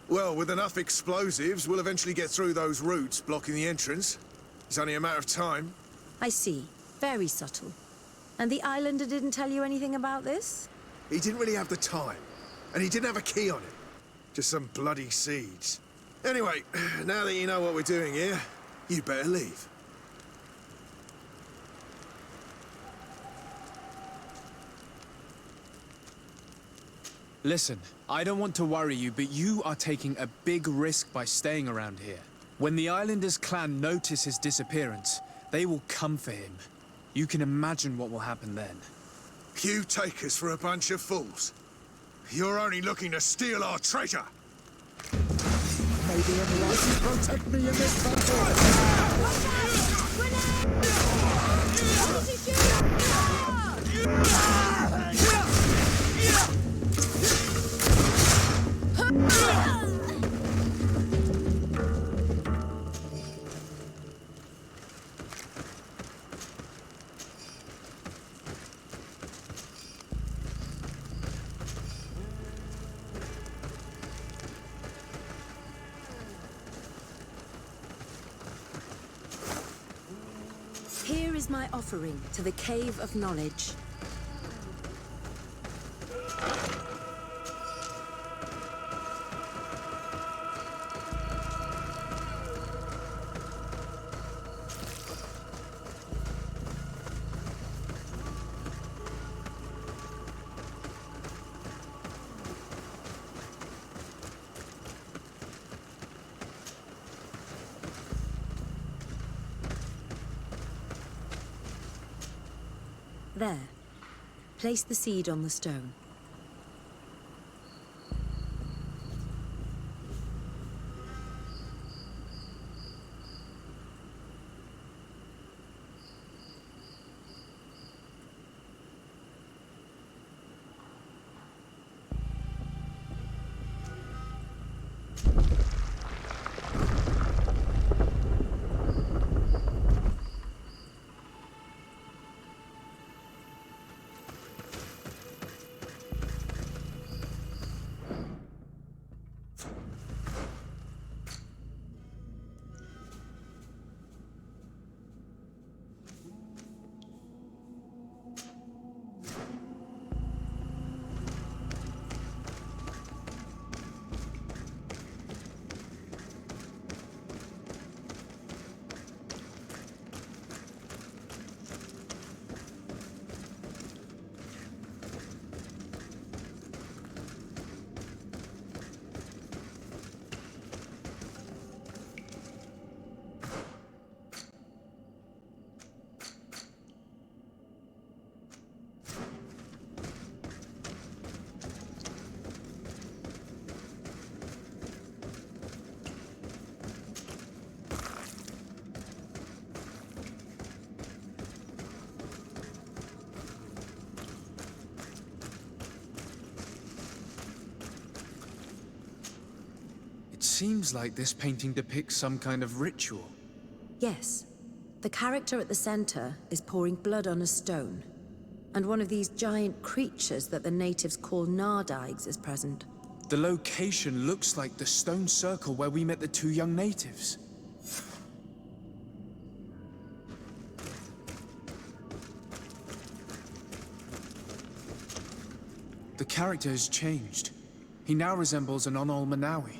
[SPEAKER 5] Well, with enough explosives, we'll eventually get through those roots blocking the entrance. It's only a matter of time.
[SPEAKER 3] I see. Very subtle. And the islander didn't tell you anything about this?
[SPEAKER 5] He didn't really have the time. And he didn't have a key on it. Just some bloody seeds. Anyway, now that you know what we're doing here, you better leave.
[SPEAKER 4] Listen, I don't want to worry you, but you are taking a big risk by staying around here. When the Islanders' clan notice his disappearance, they will come for him. You can imagine what will happen then.
[SPEAKER 5] You take us for a bunch of fools. You're only looking to steal our treasure.
[SPEAKER 2] Maybe everyone can protect me in this battle.
[SPEAKER 3] Here is my offering to the Cave of Knowledge. There. Place the seed on the stone.
[SPEAKER 4] seems like this painting depicts some kind of ritual.
[SPEAKER 3] Yes. The character at the center is pouring blood on a stone. And one of these giant creatures that the natives call Nardigs is present.
[SPEAKER 4] The location looks like the stone circle where we met the two young natives. The character has changed. He now resembles an Onol Manawi.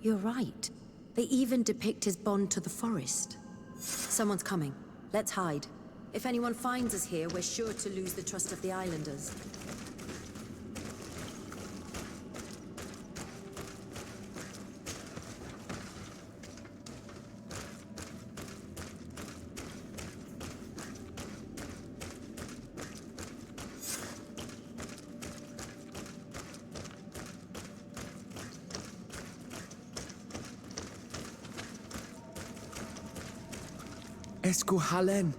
[SPEAKER 3] You're right. They even depict his bond to the forest. Someone's coming. Let's hide. If anyone finds us here, we're sure to lose the trust of the islanders.
[SPEAKER 9] Esco halen,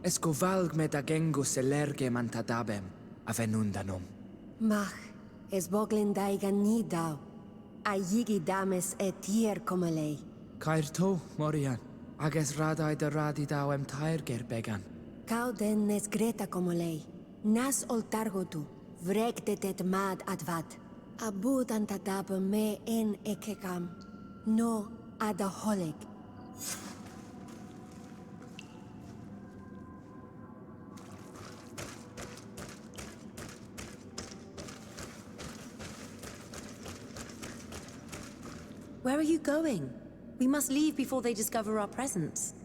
[SPEAKER 9] esco valg med agengo selerge mantadabem, avenundanum.
[SPEAKER 10] Mach, es boglin daigan ni dau. A yigi dames et tier como lei.
[SPEAKER 9] Cair to, Morian, ages radai de radi dauem tairger began.
[SPEAKER 10] Cau den nes greta como lei. Nas oltargo tu, vregde det mad advad. Abud antadab me en ekekam. No adaholeg.
[SPEAKER 3] Where are you going? We must leave before they discover our presence.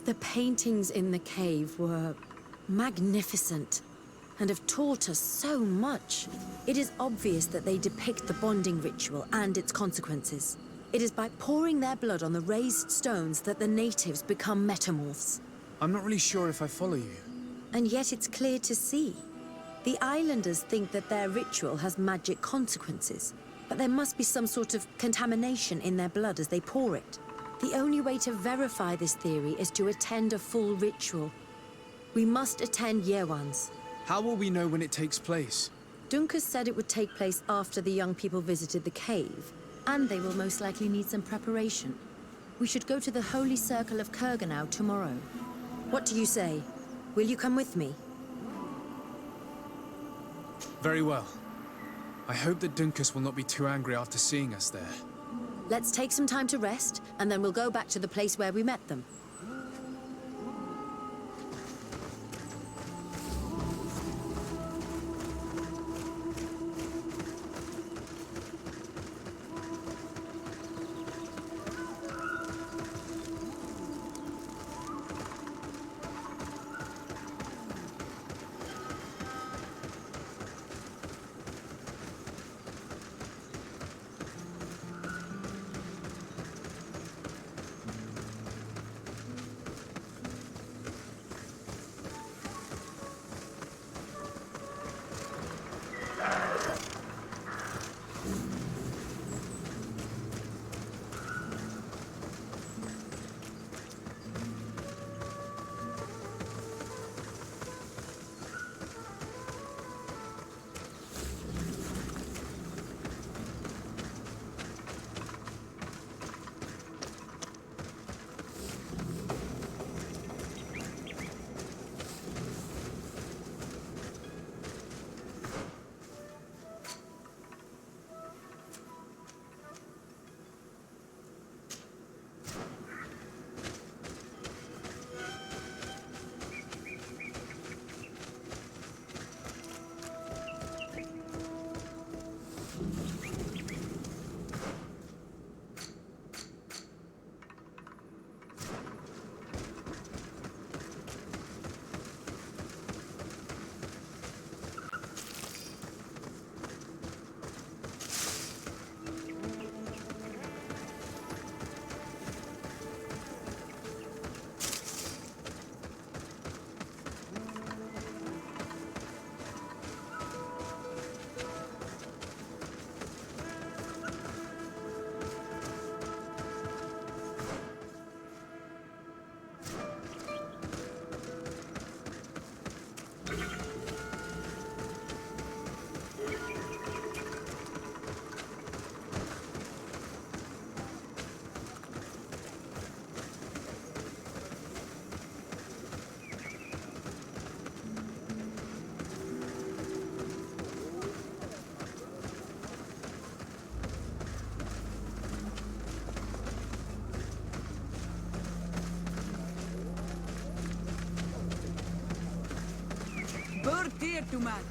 [SPEAKER 3] The paintings in the cave were magnificent and have taught us so much. It is obvious that they depict the bonding ritual and its consequences. It is by pouring their blood on the raised stones that the natives become metamorphs.
[SPEAKER 4] I'm not really sure if I follow you.
[SPEAKER 3] And yet it's clear to see. The islanders think that their ritual has magic consequences, but there must be some sort of contamination in their blood as they pour it. The only way to verify this theory is to attend a full ritual. We must attend Yewan's.
[SPEAKER 4] How will we know when it takes place?
[SPEAKER 3] Dunkus said it would take place after the young people visited the cave, and they will most likely need some preparation. We should go to the Holy Circle of Kurganau tomorrow. What do you say? Will you come with me?
[SPEAKER 4] Very well. I hope that Dunkus will not be too angry after seeing us there.
[SPEAKER 3] Let's take some time to rest, and then we'll go back to the place where we met them.
[SPEAKER 12] bird here to man.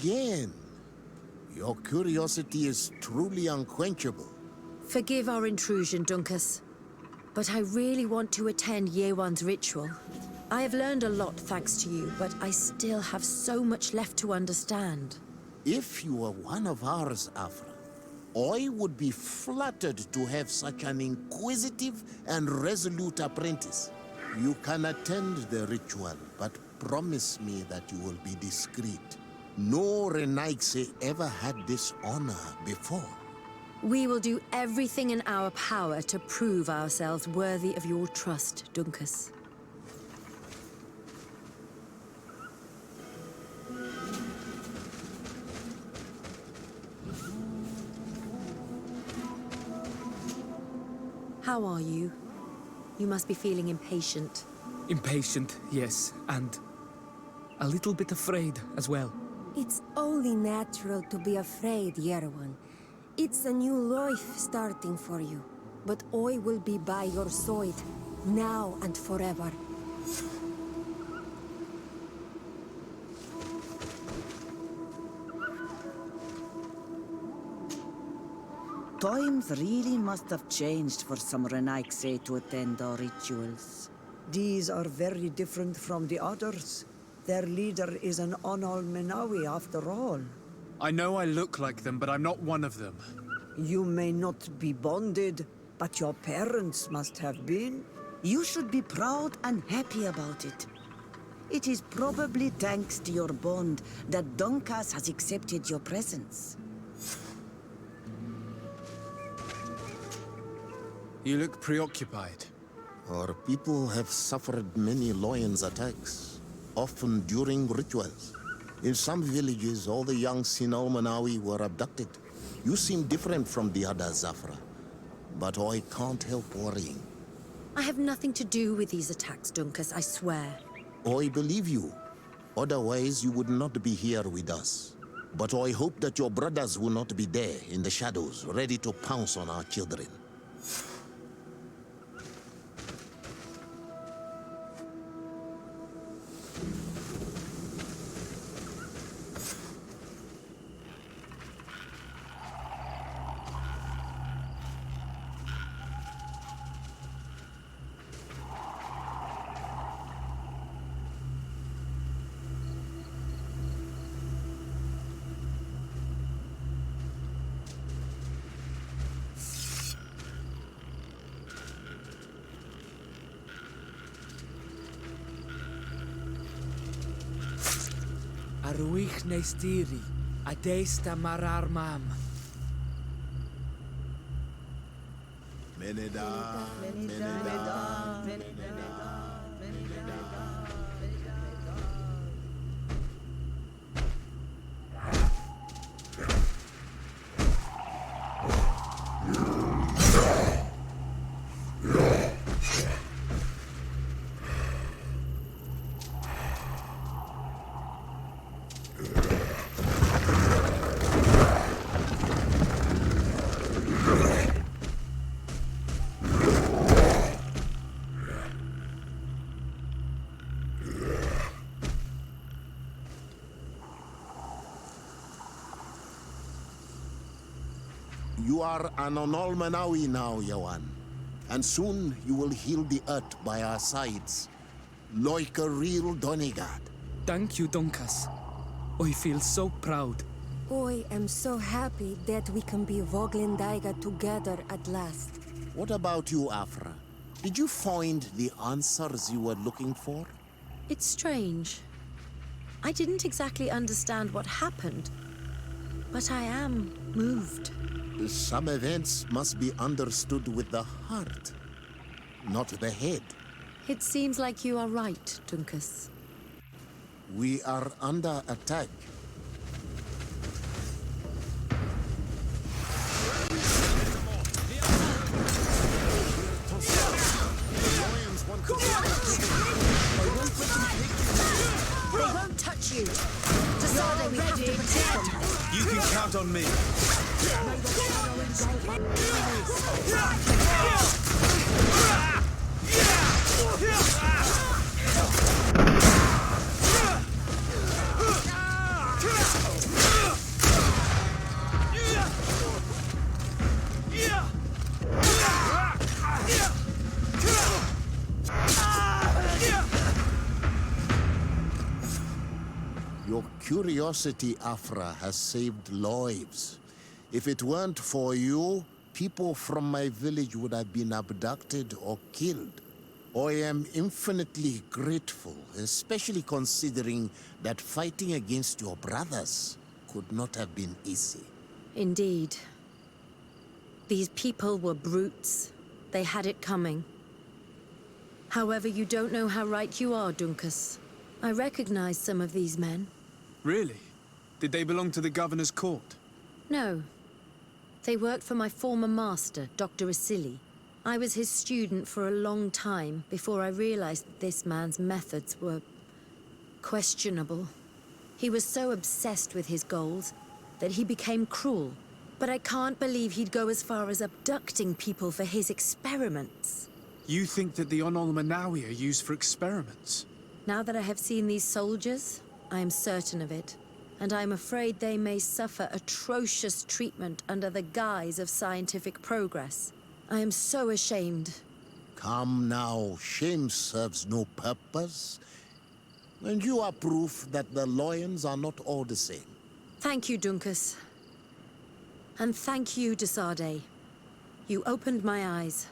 [SPEAKER 11] again. Your curiosity is truly unquenchable.
[SPEAKER 3] Forgive our intrusion, Dunkus. But I really want to attend Yewan's ritual. I have learned a lot thanks to you, but I still have so much left to understand.
[SPEAKER 11] If you were one of ours, Afra, I would be flattered to have such an inquisitive and resolute apprentice. You can attend the ritual, but promise me that you will be discreet. No Renaigse ever had this honor before.
[SPEAKER 3] We will do everything in our power to prove ourselves worthy of your trust, Dunkus. How are you? You must be feeling impatient.
[SPEAKER 9] Impatient, yes, and a little bit afraid as well.
[SPEAKER 10] It's only natural to be afraid, Yerewan. It's a new life starting for you. But I will be by your side, now and forever.
[SPEAKER 12] Times really must have changed for some Renaigse to attend our rituals.
[SPEAKER 2] These are very different from the others. Their leader is an Onal Menawi after all.
[SPEAKER 4] I know I look like them, but I'm not one of them.
[SPEAKER 2] You may not be bonded, but your parents must have been.
[SPEAKER 12] You should be proud and happy about it. It is probably thanks to your bond that Dunkas has accepted your presence.
[SPEAKER 4] You look preoccupied.
[SPEAKER 11] Our people have suffered many lions' attacks, often during rituals. In some villages, all the young Sinalmanawi were abducted. You seem different from the other Zafra, but I can't help worrying.
[SPEAKER 3] I have nothing to do with these attacks, Dunkus, I swear.
[SPEAKER 11] I believe you. Otherwise, you would not be here with us. But I hope that your brothers will not be there in the shadows, ready to pounce on our children.
[SPEAKER 9] Aruich neistiri, adesta marar mam.
[SPEAKER 11] Meneda, You are an Onolmanawi now, Yawan. And soon you will heal the earth by our sides, like a real Donegad.
[SPEAKER 9] Thank you, Dunkas. I feel so proud.
[SPEAKER 10] I am so happy that we can be Voglendaiga together at last.
[SPEAKER 11] What about you, Afra? Did you find the answers you were looking for?
[SPEAKER 3] It's strange. I didn't exactly understand what happened, but I am moved.
[SPEAKER 11] Some events must be understood with the heart, not the head.
[SPEAKER 3] It seems like you are right, Dunkus.
[SPEAKER 11] We are under attack.
[SPEAKER 3] They won't touch you. Tasada, we have to protect them.
[SPEAKER 8] You can count on me.
[SPEAKER 11] curiosity, Afra, has saved lives. If it weren't for you, people from my village would have been abducted or killed. I am infinitely grateful, especially considering that fighting against your brothers could not have been easy.
[SPEAKER 3] Indeed. These people were brutes. They had it coming. However, you don't know how right you are, Dunkus. I recognize some of these men.
[SPEAKER 4] Really? Did they belong to the governor's court?
[SPEAKER 3] No. They worked for my former master, Dr. Asili. I was his student for a long time before I realized that this man's methods were questionable. He was so obsessed with his goals that he became cruel. But I can't believe he'd go as far as abducting people for his experiments.
[SPEAKER 4] You think that the Onol Manawi are used for experiments?
[SPEAKER 3] Now that I have seen these soldiers, I am certain of it. And I'm afraid they may suffer atrocious treatment under the guise of scientific progress. I am so ashamed.
[SPEAKER 11] Come now, shame serves no purpose. And you are proof that the lions are not all the same.
[SPEAKER 3] Thank you, Dunkus. And thank you, Desade. You opened my eyes.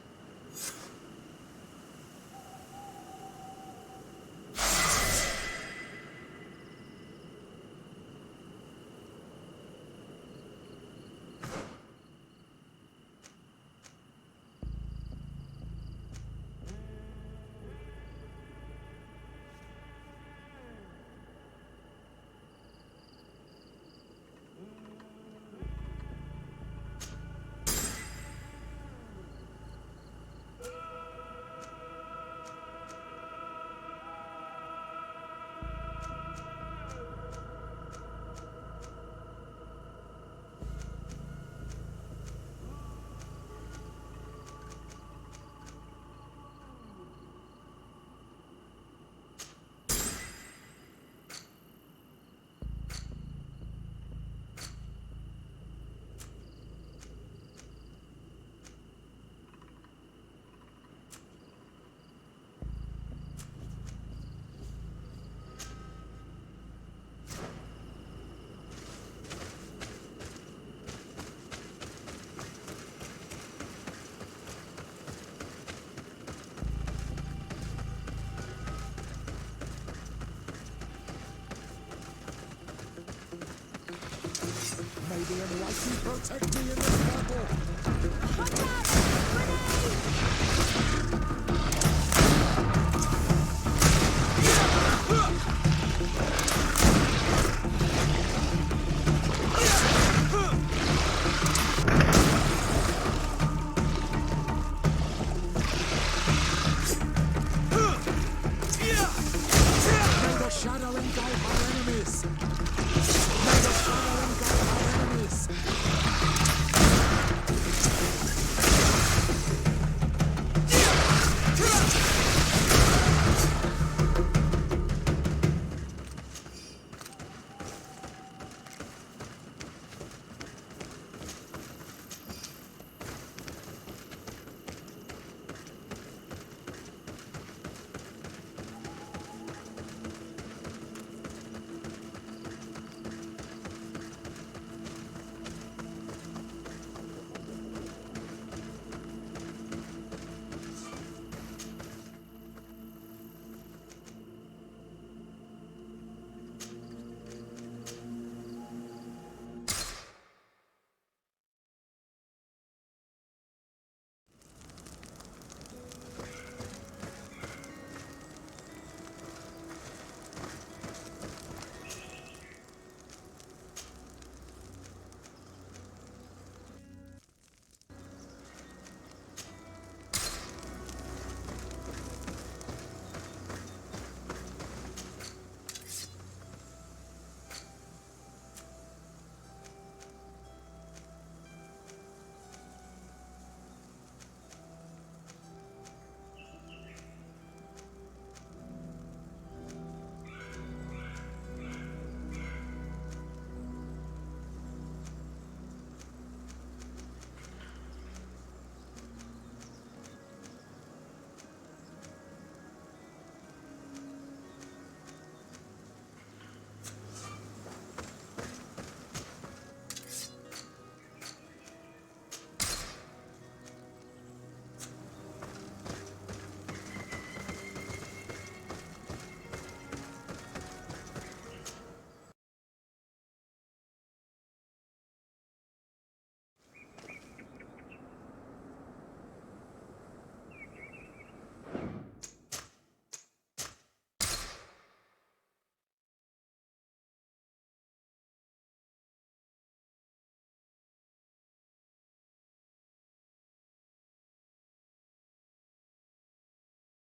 [SPEAKER 1] May the Enlightened protect me in this battle!
[SPEAKER 3] Watch out! Grenade!
[SPEAKER 1] May the shadow engulf